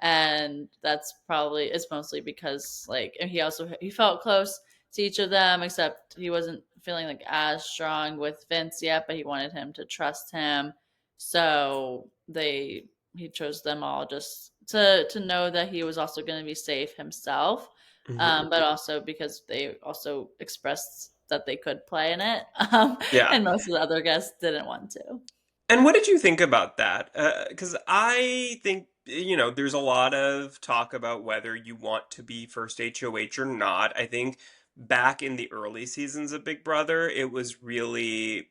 And that's probably it's mostly because like and he felt close to each of them, except he wasn't feeling like as strong with Vince yet, but he wanted him to trust him. So he chose them all just to know that he was also going to be safe himself, Mhm. but also because they also expressed that they could play in it, Yeah. and most of the other guests didn't want to. And what did you think about that? Because I think, there's a lot of talk about whether you want to be first HOH or not. I think back in the early seasons of Big Brother, it was really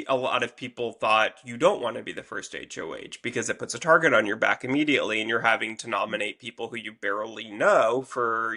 a lot of people thought you don't want to be the first HOH because it puts a target on your back immediately and you're having to nominate people who you barely know for,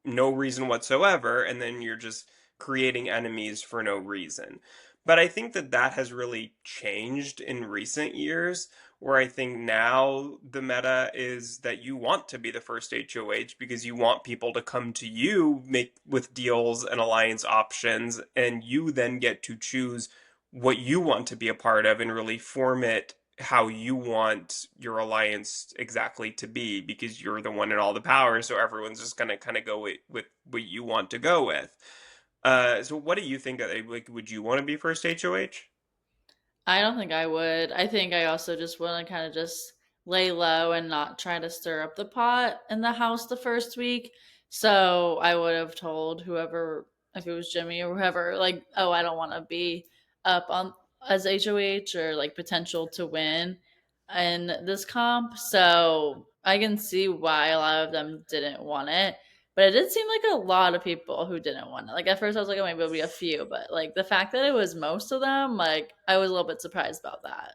no reason whatsoever. And then you're just creating enemies for no reason. But I think that that has really changed in recent years, where I think now the meta is that you want to be the first HOH because you want people to come to you make with deals and alliance options, and you then get to choose what you want to be a part of and really form it how you want your alliance exactly to be because you're the one in all the power, so everyone's just going to kind of go with what you want to go with. So what do you think? Like, would you want to be first HOH? I don't think I would. I think I also just want to kind of just lay low and not try to stir up the pot in the house the first week. So I would have told whoever, if it was Jimmy or whoever, like, oh, I don't want to be up on as HOH or like potential to win in this comp. So I can see why a lot of them didn't want it. But it did seem like a lot of people who didn't want it. Like at first I was like, oh, maybe it'll be a few, but like the fact that it was most of them, like I was a little bit surprised about that.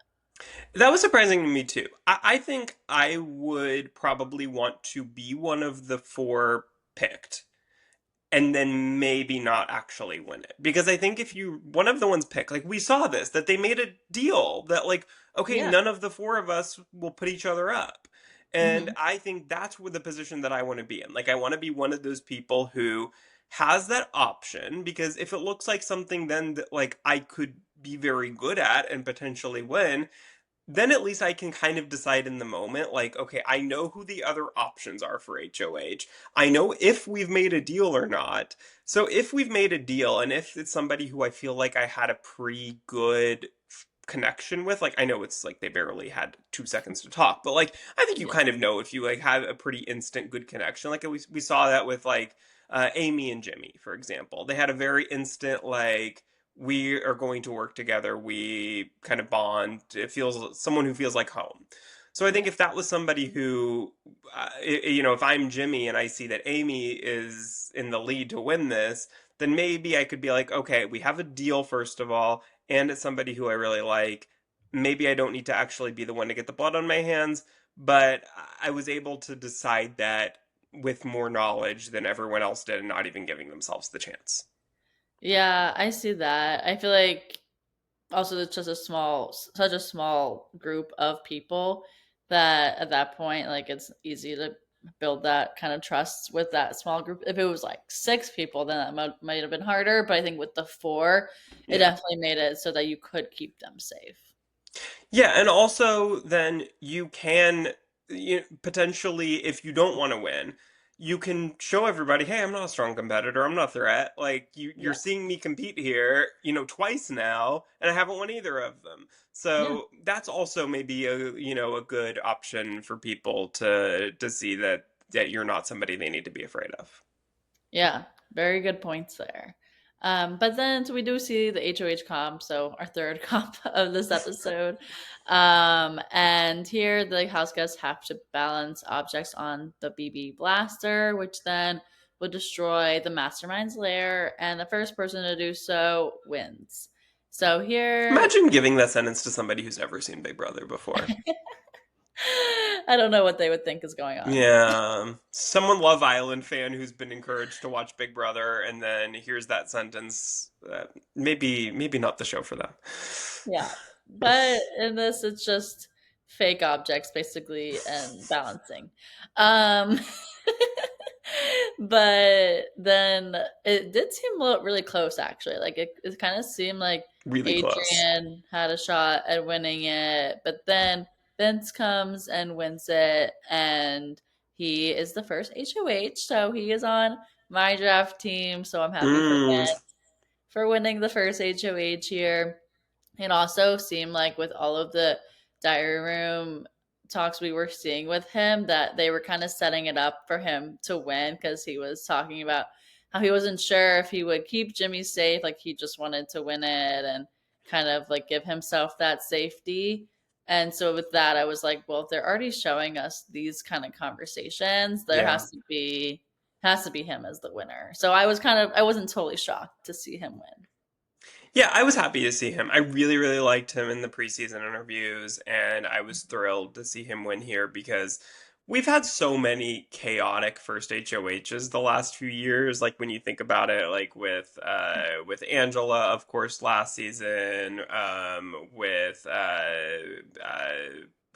That was surprising to me too. I think I would probably want to be one of the four picked and then maybe not actually win it. Because I think if you, one of the ones picked, like we saw this, that they made a deal that, like, okay, Yeah. none of the four of us will put each other up. And Hmm. I think that's where the position that I want to be in. Like, I want to be one of those people who has that option because if it looks like something then that, like, I could be very good at and potentially win, then at least I can kind of decide in the moment, like, okay, I know who the other options are for HOH. I know if we've made a deal or not. So if we've made a deal and if it's somebody who I feel like I had a pretty good connection with. Like I know it's like they barely had 2 seconds to talk, but like I think you Yeah. kind of know if you like have a pretty instant good connection. Like we saw that with like Amy and Jimmy, for example. They had a very instant like we are going to work together. We kind of bond. It feels someone who feels like home. So I think Yeah. if that was somebody who, if I'm Jimmy and I see that Amy is in the lead to win this, then maybe I could be like, okay, we have a deal first of all, and it's somebody who I really like. Maybe I don't need to actually be the one to get the blood on my hands, but I was able to decide that with more knowledge than everyone else did and not even giving themselves the chance. Yeah, I see that. I feel like also it's just such a small group of people that at that point, like it's easy to build that kind of trust with that small group. If it was like six people, then that might have been harder. But I think with the four, it Yeah. definitely made it so that you could keep them safe. Yeah, and also then you can potentially, if you don't want to win, you can show everybody, hey, I'm not a strong competitor. I'm not a threat. Like you're Yeah. seeing me compete here, twice now, and I haven't won either of them. Yeah. So that's also maybe a good option for people to see that you're not somebody they need to be afraid of. Yeah, very good points there. But then so we do see the HOH comp, so our third comp of this episode. And here the house guests have to balance objects on the BB blaster, which then will destroy the mastermind's lair, and the first person to do so wins. So here, Imagine giving that sentence to somebody who's never seen Big Brother before. I don't know what they would think is going on. Yeah, someone Love Island fan who's been encouraged to watch Big Brother and then hears that sentence. Maybe not the show for them. Yeah. But in this, it's just fake objects basically and balancing. Um, but then it did seem really close actually. Like it kind of seemed like Really close. Adrian had a shot at winning it, but then Vince comes and wins it, and he is the first HOH, so he is on my draft team. So I'm happy for Mm, Vince for winning the first HOH here. It also seemed like with all of the diary room talks we were seeing with him that they were kind of setting it up for him to win because he was talking about how he wasn't sure if he would keep Jimmy safe, like he just wanted to win it and kind of like give himself that safety. And so with that, I was like, well, if they're already showing us these kind of conversations, there yeah. has to be him as the winner. So I wasn't totally shocked to see him win. Yeah, I was happy to see him. I really, really liked him in the preseason interviews, and I was thrilled to see him win here because we've had so many chaotic first HOHs the last few years. Like when you think about it, like with Angela, of course, last season, with uh,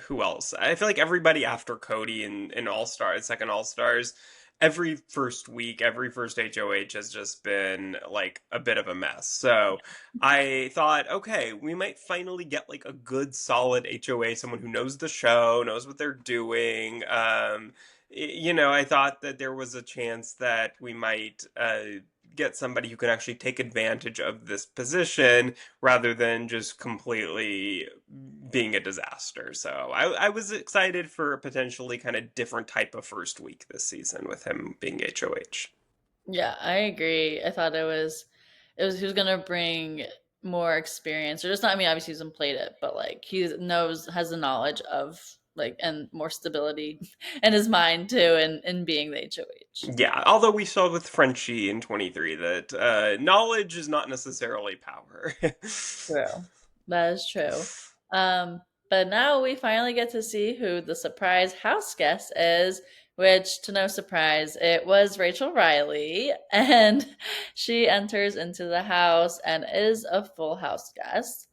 who else? I feel like everybody after Cody in All Stars, second All Stars, every first week, every first HOH has just been like a bit of a mess. So I thought, okay, we might finally get like a good, solid HOA, someone who knows the show, knows what they're doing. I thought that there was a chance that we might get somebody who can actually take advantage of this position rather than just completely being a disaster. So I was excited for a potentially kind of different type of first week this season with him being HOH. Yeah, I agree. I thought it was he was gonna bring more experience, or just not. I mean, obviously he hasn't played it, but like he knows has the knowledge of like and more stability in his mind too, in being the HOH. Yeah, although we saw with Frenchie in 23 that knowledge is not necessarily power. True, that is true. Um, but now we finally get to see who the surprise house guest is, which, to no surprise, it was Rachel Riley. And she enters into the house and is a full house guest.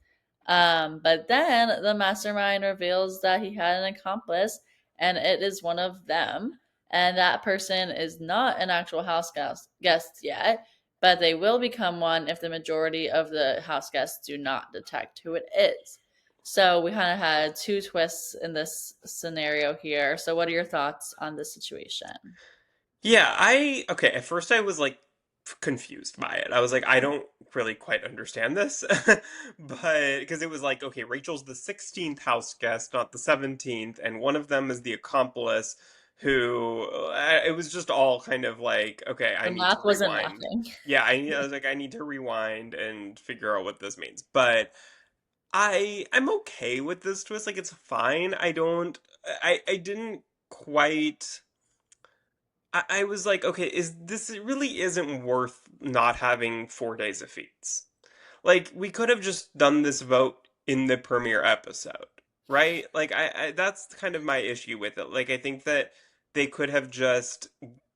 But then the mastermind reveals that he had an accomplice, and it is one of them. And that person is not an actual guest yet, but they will become one if the majority of the house guests do not detect who it is. So we kind of had two twists in this scenario here. So what are your thoughts on this situation? Yeah, okay, at first I was like confused by it. I was like, I don't really quite understand this. But because it was like, okay, Rachel's the 16th house guest, not the 17th, and one of them is the accomplice who it was just all kind of like, okay, I The need to math wasn't rewind. mathing. Yeah, I was like, I need to rewind and figure out what this means. But I'm okay with this twist. Like it's fine. I didn't quite I was like, okay, is this it really isn't worth not having 4 days of feeds? Like we could have just done this vote in the premiere episode, right? Like I that's kind of my issue with it. Like I think that they could have just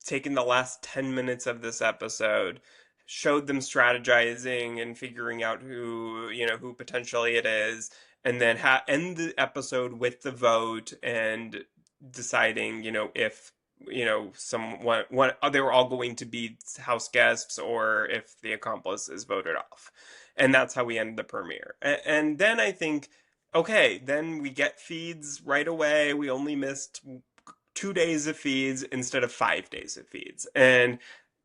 taken the last 10 minutes of this episode, showed them strategizing and figuring out who potentially it is, and then end the episode with the vote and deciding, if someone what they were all going to be house guests or if the accomplice is voted off. And that's how we end the premiere. And then I think, okay, then we get feeds right away. We only missed 2 days of feeds instead of 5 days of feeds. And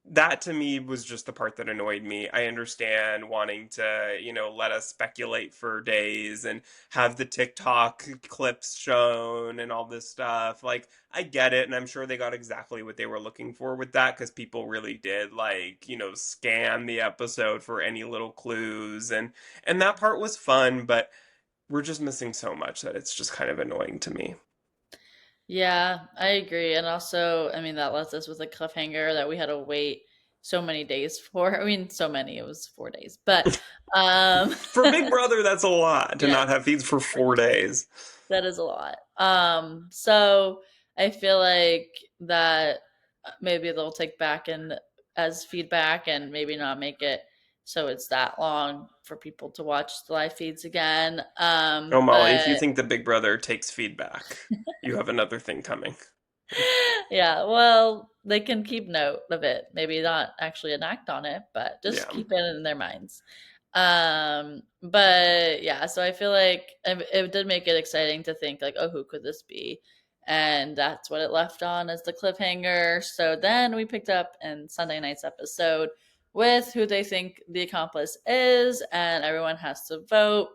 that to me was just the part that annoyed me. I understand wanting to, let us speculate for days and have the TikTok clips shown and all this stuff. Like, I get it, and I'm sure they got exactly what they were looking for with that because people really did like, scan the episode for any little clues and that part was fun, but we're just missing so much that it's just kind of annoying to me. Yeah, I agree. And also, I mean, that left us with a cliffhanger that we had to wait so many days for. I mean, so many, it was 4 days. But um For Big Brother, that's a lot to not yes, have feeds for 4 days. that is a lot. So I feel like that maybe they'll take back and as feedback and maybe not make it so it's that long for people to watch the live feeds again. Oh, Molly, if you But think the Big Brother takes feedback, you have another thing coming. yeah, well, they can keep note of it. Maybe not actually enact on it, but just Yeah. keep it in their minds. But yeah, so I feel like it did make it exciting to think like, oh, who could this be? And that's what it left on as the cliffhanger. So then we picked up in Sunday night's episode with who they think the accomplice is, and everyone has to vote.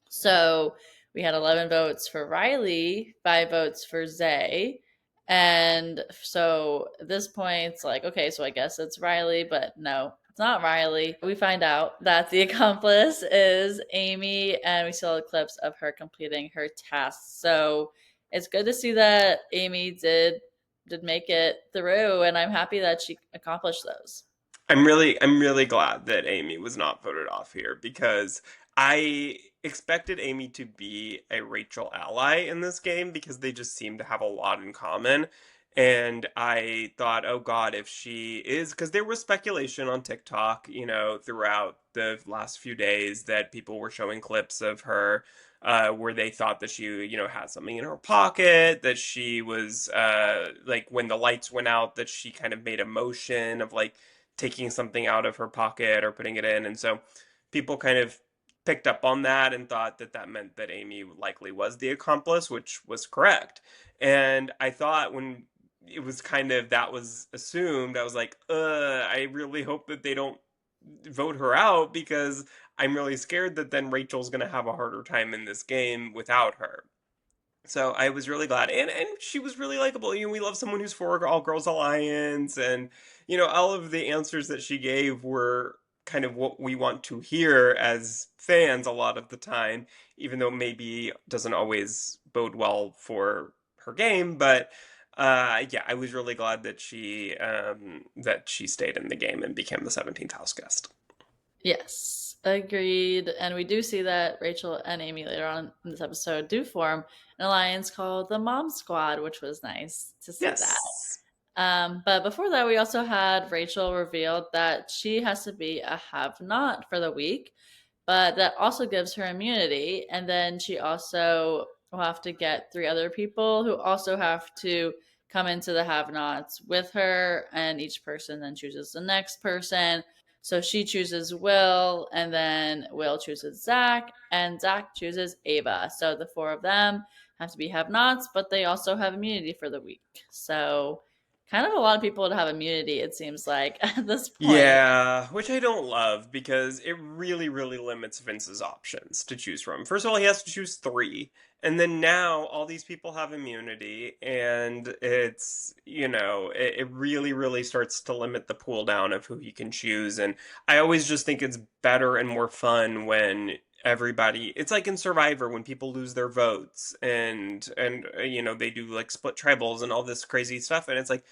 So we had 11 votes for Riley, 5 votes for Zay. And so at this point, it's like, okay, so I guess it's Riley, but no, it's not Riley. We find out that the accomplice is Amy, and we saw the clips of her completing her tasks. So it's good to see that Amy did make it through, and I'm happy that she accomplished those. I'm really glad that Amy was not voted off here because I expected Amy to be a Rachel ally in this game because they just seem to have a lot in common. And I thought, oh God, if she is, because there was speculation on TikTok, throughout the last few days that people were showing clips of her where they thought that she, had something in her pocket, that she was, like, when the lights went out, that she kind of made a motion of like, taking something out of her pocket or putting it in. And so people kind of picked up on that and thought that that meant that Amy likely was the accomplice, which was correct. And I thought when it was kind of that was assumed, I was like, I really hope that they don't vote her out because I'm really scared that then Rachel's going to have a harder time in this game without her. So I was really glad, and she was really likable. We love someone who's for All Girls Alliance, and all of the answers that she gave were kind of what we want to hear as fans a lot of the time, even though maybe doesn't always bode well for her game. But yeah, I was really glad that she stayed in the game and became the 17th house guest. Yes, agreed. And we do see that Rachel and Amy later on in this episode do form an alliance called the Mom Squad, which was nice to see that. Yes. But before that, we also had Rachel revealed that she has to be a have not for the week, but that also gives her immunity. And then she also will have to get 3 other people who also have to come into the have nots with her, and each person then chooses the next person. So she chooses Will, and then Will chooses Zach, and Zach chooses Ava. So the 4 of them have to be have nots, but they also have immunity for the week. So kind of a lot of people to have immunity, it seems like, at this point. Yeah, which I don't love because it really, really limits Vince's options to choose from. First of all, he has to choose three, and then now all these people have immunity, and it really, really starts to limit the pool down of who he can choose. And I always just think it's better and more fun when it's like in Survivor when people lose their votes and they do like split tribals and all this crazy stuff, and it's like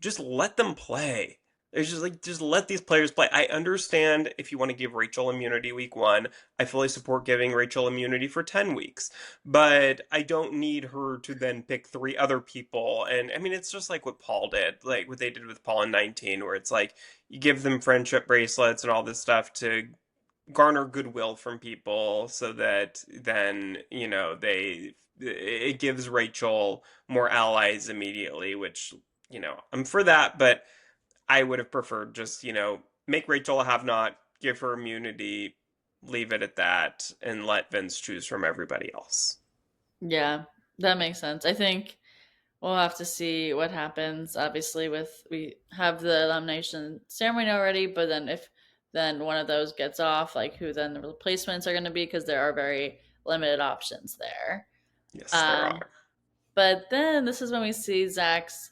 just let them play. It's just like just let these players play. I understand if you want to give Rachel immunity week one. I fully support giving Rachel immunity for 10 weeks. But I don't need her to then pick three other people. And I mean it's just like what Paul did, like what they did with Paul in 19, where it's like you give them friendship bracelets and all this stuff to garner goodwill from people so that then, they it gives Rachel more allies immediately, which, I'm for that, but I would have preferred just, make Rachel a have not, give her immunity, leave it at that, and let Vince choose from everybody else. Yeah, that makes sense. I think we'll have to see what happens. Obviously, with we have the elimination ceremony already, but then if then one of those gets off, like who then the replacements are going to be, because there are very limited options there. Yes, there Um, are. but then this is when we see Zach's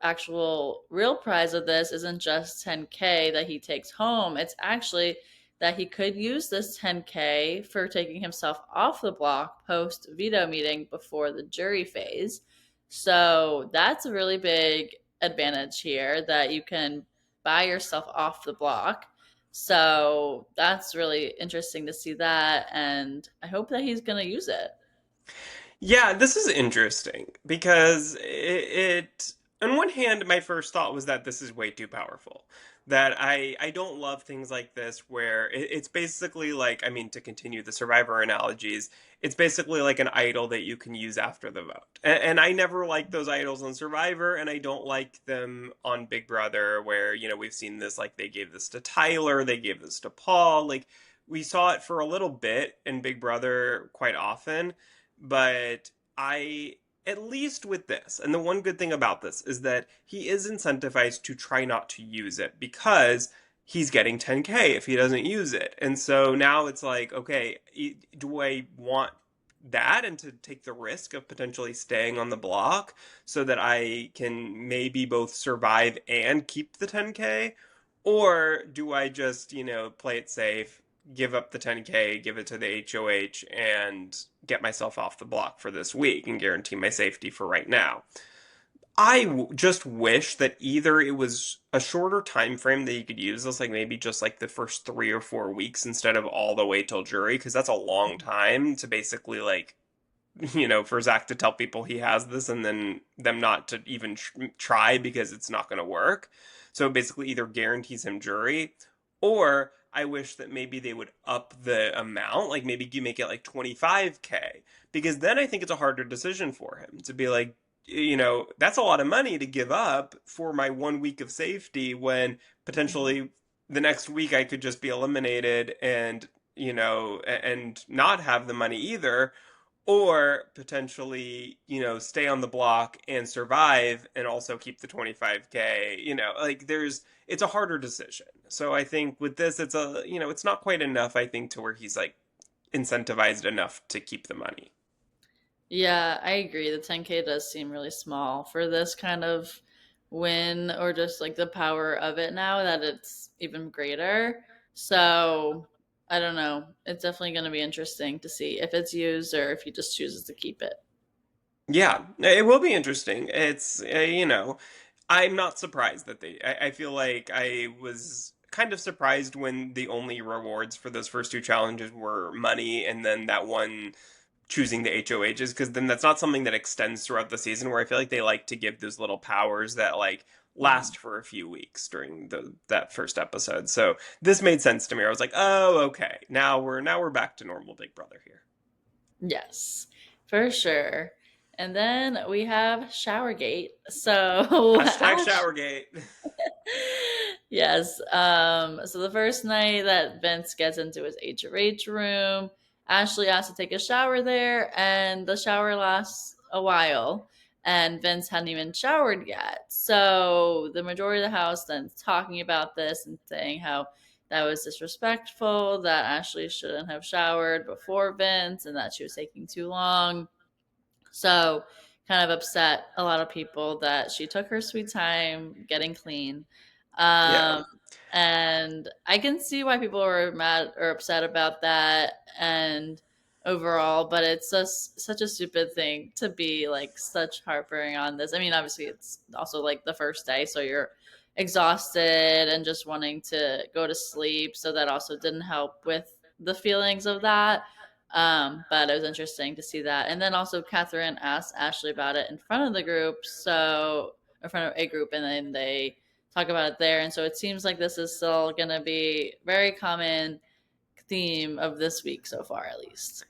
actual real prize of this isn't just 10K that he takes home. It's actually that he could use this 10K for taking himself off the block post veto meeting before the jury phase. So that's a really big advantage here that you can buy yourself off the block. So that's really interesting to see that. And I hope that he's going to use it. Yeah, this is interesting because on one hand, my first thought was that this is way too powerful. That I don't love things like this where it's basically like, I mean, to continue the Survivor analogies, it's basically like an idol that you can use after the vote. And I never liked those idols on Survivor, and I don't like them on Big Brother, where, we've seen this, like they gave this to Tyler, they gave this to Paul. Like we saw it for a little bit in Big Brother quite often, but I, at least with this, and the one good thing about this is that he is incentivized to try not to use it because he's getting 10K if he doesn't use it. And so now it's like, okay, do I want that and to take the risk of potentially staying on the block so that I can maybe both survive and keep the 10K? Or do I just, play it safe, give up the 10K, give it to the HOH, and get myself off the block for this week and guarantee my safety for right now? Just wish that either it was a shorter time frame that you could use this, like maybe just like the first 3 or 4 weeks instead of all the way till jury, because that's a long time to basically like, for Zach to tell people he has this and then them not to even try because it's not going to work. So it basically either guarantees him jury, or I wish that maybe they would up the amount, like maybe you make it like 25K, because then I think it's a harder decision for him to be like, that's a lot of money to give up for my 1 week of safety when potentially the next week I could just be eliminated and not have the money either, or potentially, stay on the block and survive and also keep the 25K, like it's a harder decision. So I think with this, it's not quite enough, I think, to where he's like incentivized enough to keep the money. Yeah, I agree. The 10K does seem really small for this kind of win, or just like the power of it now that it's even greater. So I don't know. It's definitely going to be interesting to see if it's used or if he just chooses to keep it. Yeah, it will be interesting. I'm not surprised that I feel like I was kind of surprised when the only rewards for those first two challenges were money and then that one choosing the HOHs, because then that's not something that extends throughout the season, where I feel like they like to give those little powers that like Mhm. last for a few weeks during the that first episode. So this made sense to me. I was like, oh, okay. Now we're back to normal Big Brother here. Yes, for sure. And then we have Showergate. So Hashtag Ash, Showergate. yes. So the first night that Vince gets into his HOH room, Ashley has to take a shower there, and the shower lasts a while. and Vince hadn't even showered yet. So the majority of the house then talking about this and saying how that was disrespectful, that Ashley shouldn't have showered before Vince, and that she was taking too long. So, kind of upset a lot of people that she took her sweet time getting clean. Yeah. Um, and I can see why people were mad or upset about that and overall, but it's just such a stupid thing to be like such harping on this. I mean, obviously, it's also like the first day, so you're exhausted and just wanting to go to sleep. So, that also didn't help with the feelings of that. But it was interesting to see that. And then also Catherine asked Ashley about it in front of the group, so in front of a group, and then they talk about it there. And so it seems like this is still going to be very common theme of this week so far, at least.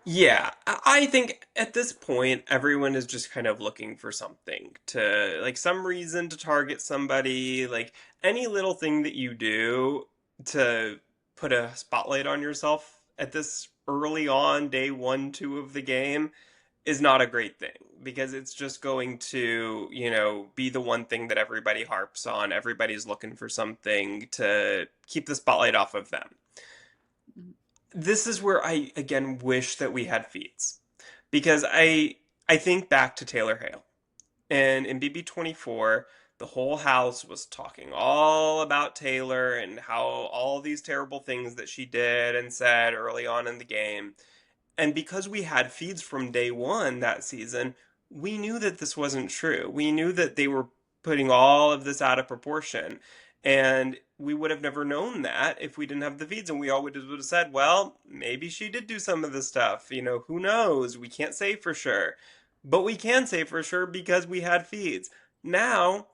Yeah, I think at this point, everyone is just kind of looking for something to, like, some reason to target somebody, like, any little thing that you do to put a spotlight on yourself at this early on, day one, two of the game, is not a great thing because it's just going to, be the one thing that everybody harps on. Everybody's looking for something to keep the spotlight off of them. This is where I again wish that we had feeds because I think back to Taylor Hale and in BB24 the whole house was talking all about Taylor and how all these terrible things that she did and said early on in the game. And because we had feeds from day one that season, we knew that this wasn't true. We knew that they were putting all of this out of proportion. And we would have never known that if we didn't have the feeds. And we always would have said, well, maybe she did do some of this stuff. Who knows? We can't say for sure. But we can say for sure because we had feeds. Now,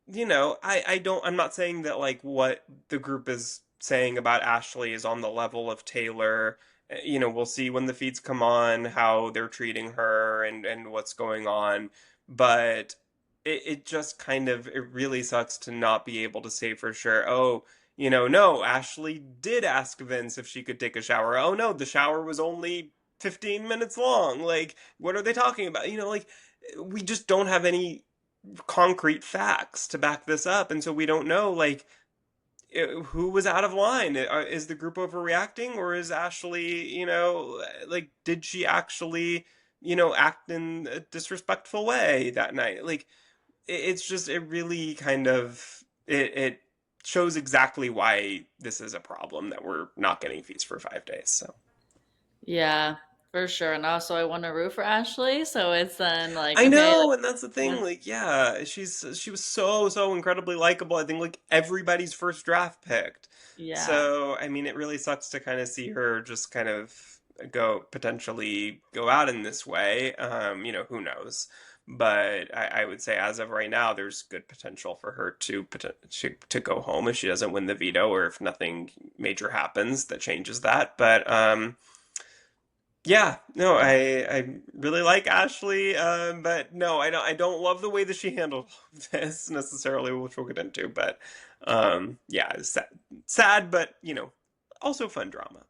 I'm not saying that like what the group is saying about Ashley is on the level of Taylor. We'll see when the feeds come on how they're treating her and what's going on. But it just kind of, it really sucks to not be able to say for sure, oh, no, Ashley did ask Vince if she could take a shower. Oh, no, the shower was only 15 minutes long. Like, what are they talking about? Like, we just don't have any concrete facts to back this up. And so we don't know, like, who was out of line? Is the group overreacting, or is Ashley, like, did she actually, act in a disrespectful way that night? Like, it's just, it really kind of, it shows exactly why this is a problem that we're not getting fees for 5 days. So. Yeah, for sure. And also, I want to root for Ashley, so it's then like, I okay, know, like, and that's the thing. what? Like, yeah, she was so incredibly likable. I think like everybody's first draft picked. Yeah. So I mean, it really sucks to kind of see her just kind of potentially go out in this way. Who knows? But I would say as of right now, there's good potential for her to go home if she doesn't win the veto or if nothing major happens that changes that. But yeah, no, I really like Ashley, but no, I don't love the way that she handled this necessarily, which we'll get into. But yeah, it's sad, but also fun drama.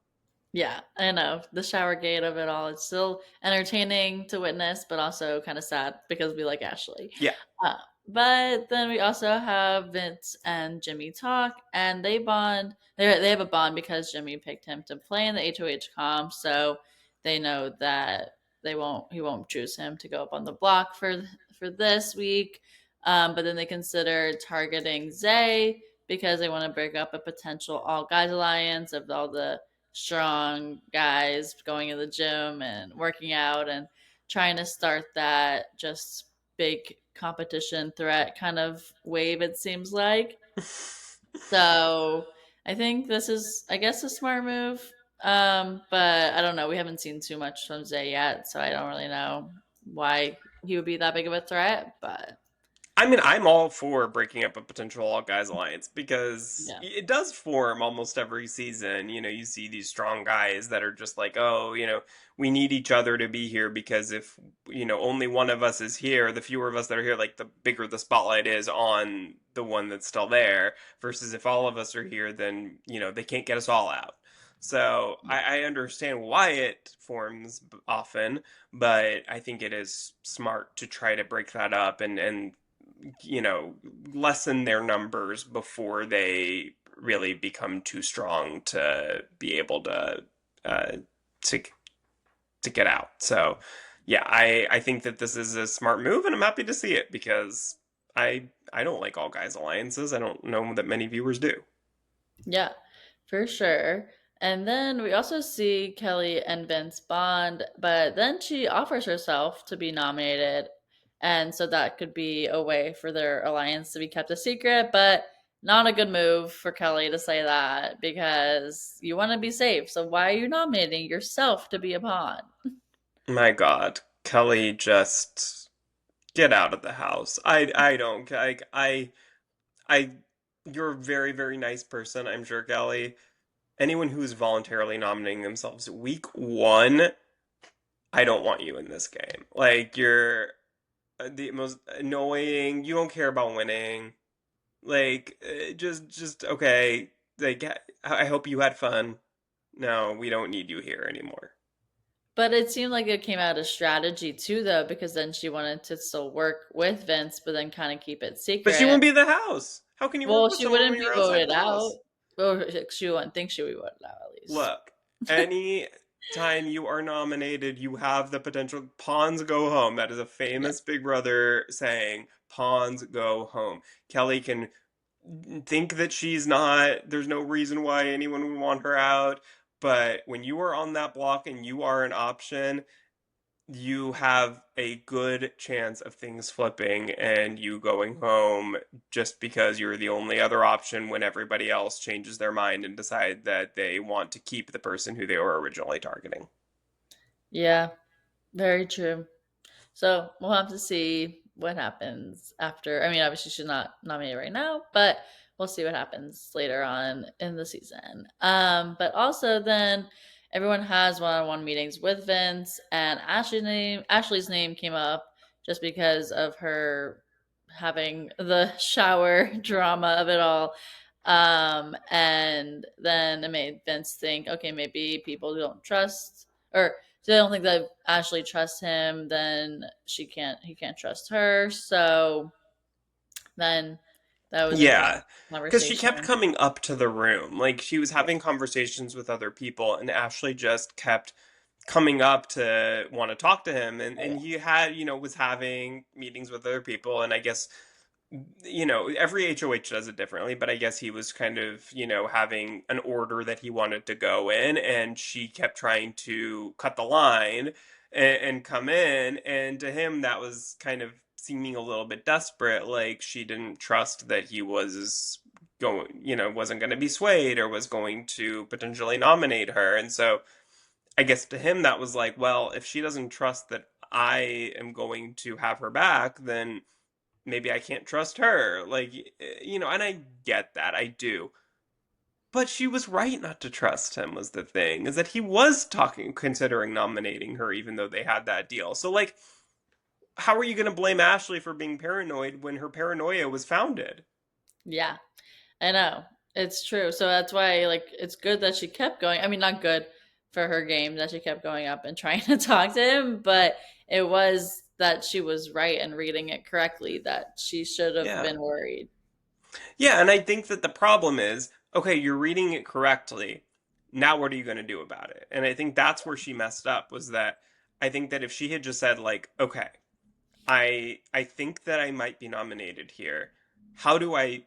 Yeah, I know. The shower gate of it all. It's still entertaining to witness, but also kind of sad because we like Ashley. Yeah. Uh, but then we also have Vince and Jimmy talk, and they bond. They have a bond because Jimmy picked him to play in the HOH comp, so they know that he won't choose him to go up on the block for this week. But then they consider targeting Zay because they want to break up a potential all guys alliance of all the strong guys going to the gym and working out and trying to start that just big competition threat kind of wave, it seems like. So I think this is, I guess, a smart move. But I don't know. We haven't seen too much from Zay yet, so I don't really know why he would be that big of a threat. But I mean, I'm all for breaking up a potential all guys alliance because yeah. it does form almost every season. You see these strong guys that are just like, oh, we need each other to be here because if, only one of us is here, the fewer of us that are here, like the bigger the spotlight is on the one that's still there versus if all of us are here, then, they can't get us all out. So I understand why it forms often, but I think it is smart to try to break that up and you know, lessen their numbers before they really become too strong to be able uh, to to get out. So yeah, I think that this is a smart move, and I'm happy to see it because I don't like all guys alliances. I don't know that many viewers do. Yeah, for sure. And then we also see Kelly and Vince bond, but then she offers herself to be nominated. And so that could be a way for their alliance to be kept a secret, but not a good move for Kelly to say that because you want to be safe. So why are you nominating yourself to be a pawn? My God, Kelly, just get out of the house. I don't like I. You're a very very nice person. I'm sure, Kelly. Anyone who is voluntarily nominating themselves week 1, I don't want you in this game. Like you're the most annoying. You don't care about winning. Like just okay. Like I hope you had fun. No, we don't need you here anymore. But it seemed like it came out of strategy too, though, because then she wanted to still work with Vince, but then kind of keep it But she secret. won't be in the house. How can you work Well, with she someone wouldn't when be you're outside of voted the out. house? Or she wouldn't think she would be voted out, at least. Look, any time you are nominated, you have the potential. Pawns go home. That is a Yeah. famous Big Brother saying. Pawns go home. Kelly can think that she's not, there's no reason why anyone would want her out. But when you are on that block and you are an option, you have a good chance of things flipping and you going home just because you're the only other option when everybody else changes their mind and decide that they want to keep the person who they were originally targeting. Yeah, very true. So we'll have to see what happens after. I mean, obviously, she's not nominated right now, but we'll see what happens later on in the season. But also, then everyone has one-on-one meetings with Vince, and Ashley's name came up just because of her having the shower drama of it all. And then it made Vince think, okay, maybe people don't trust or so they don't think that if Ashley trusts him, then he can't trust her. So then that was interesting Yeah, because she kept conversation. coming up to the room. Like she was Yeah. having conversations with other people, and Ashley just kept coming up to want to talk to him. Oh, And yeah. he had, was having meetings with other people. And I guess, every HOH does it differently, but I guess he was kind of, having an order that he wanted to go in. And she kept trying to cut the line and come in. And to him, that was kind of seeming a little bit desperate. Like she didn't trust that he was going, wasn't going to be swayed or was going to potentially nominate her. And so I guess to him, that was like, well, if she doesn't trust that I am going to have her back, then maybe I can't trust her. Like, and I get that. I do. But she was right not to trust him, was the thing, is that he was considering nominating her, even though they had that deal. So, like, how are you going to blame Ashley for being paranoid when her paranoia was founded? Yeah, I know. It's true. So that's why like it's good that she kept going. I mean, not good for her game that she kept going up and trying to talk to him, but it was that she was right and reading it correctly that she should have Yeah. been worried. Yeah, and I think that the problem is, okay, you're reading it correctly. Now what are you going to do about it? And I think that's where she messed up was that I think that if she had just said like, okay, I think that I might be nominated here. How do I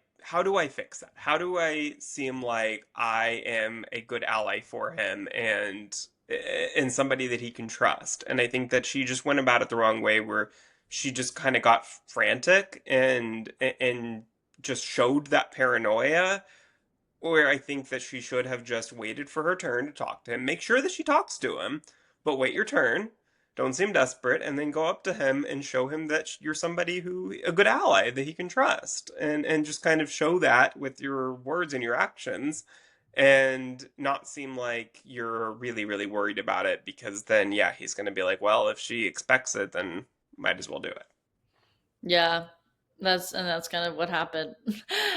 fix that? How do I seem like I am a good ally for him and somebody that he can trust? And I think that she just went about it the wrong way where she just kind of got frantic and just showed that paranoia where I think that she should have just waited for her turn to talk to him. Make sure that she talks to him, but wait your turn. Don't seem desperate, and then go up to him and show him that you're somebody who a good ally that he can trust, and just kind of show that with your words and your actions, and not seem like you're really really worried about it because then yeah he's going to be like well if she expects it then might as well do it. Yeah. That's kind of what happened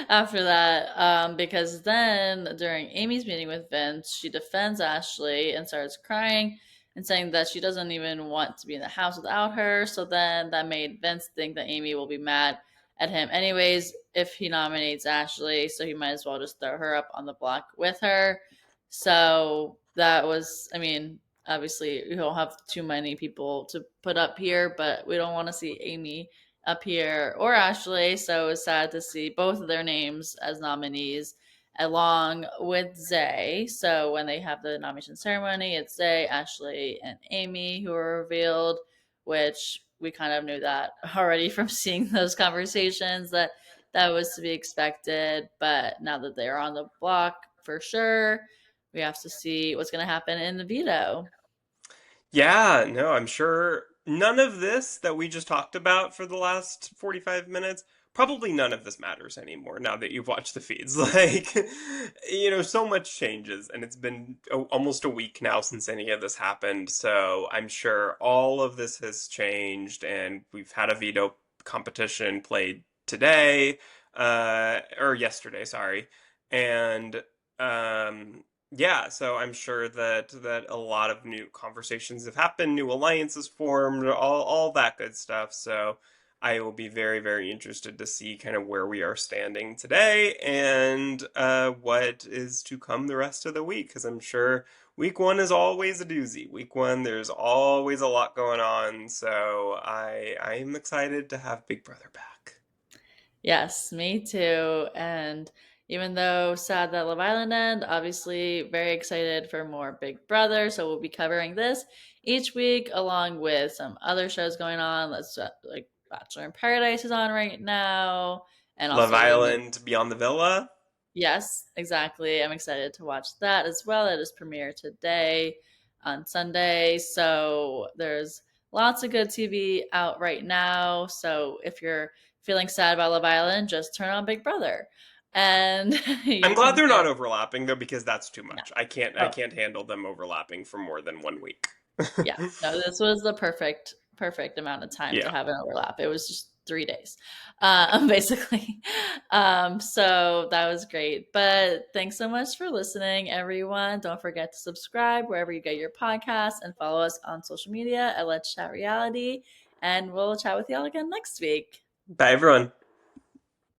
after that. Because then during Amy's meeting with Vince, she defends Ashley and starts crying and saying that she doesn't even want to be in the house without her. So then that made Vince think that Amy will be mad at him anyways if he nominates Ashley. So he might as well just throw her up on the block with her. So that was, I mean, obviously we don't have too many people to put up here, but we don't want to see Amy up here or Ashley. So it was sad to see both of their names as nominees along with Zay. So when they have the nomination ceremony, it's Zay, Ashley, and Amy who are revealed, which we kind of knew that already from seeing those conversations that that was to be expected. But now that they're on the block for sure, we have to see what's going to happen in the veto. Yeah, no, I'm sure none of this that we just talked about for the last 45 minutes, probably none of this matters anymore now that you've watched the feeds. Like, so much changes, and it's been almost a week now since any of this happened. So I'm sure all of this has changed, and we've had a veto competition played today, or yesterday, sorry. And, yeah, so I'm sure that a lot of new conversations have happened, new alliances formed, all that good stuff. So I will be very, very interested to see kind of where we are standing today and what is to come the rest of the week. Because I'm sure week one is always a doozy. Week one, there's always a lot going on. So I am excited to have Big Brother back. Yes, me too. And even though sad that Love Island end, obviously very excited for more Big Brother. So we'll be covering this each week along with some other shows going on. Let's like Bachelor in Paradise is on right now, and Love also the new. Island Beyond the Villa. Yes, exactly. I'm excited to watch that as well. It is premiere today on Sunday. So there's lots of good TV out right now. So if you're feeling sad about Love Island, just turn on Big Brother. And I'm you glad can they're get not overlapping though because that's too no. much. I Oh, can't handle them overlapping for more than 1 week. yeah. No, this was the perfect amount of time to Yeah. have an overlap. It was just 3 days, basically. So that was great. But thanks so much for listening, everyone. Don't forget to subscribe wherever you get your podcasts and follow us on social media at Let's Chat Reality. And we'll chat with y'all again next week. Bye everyone.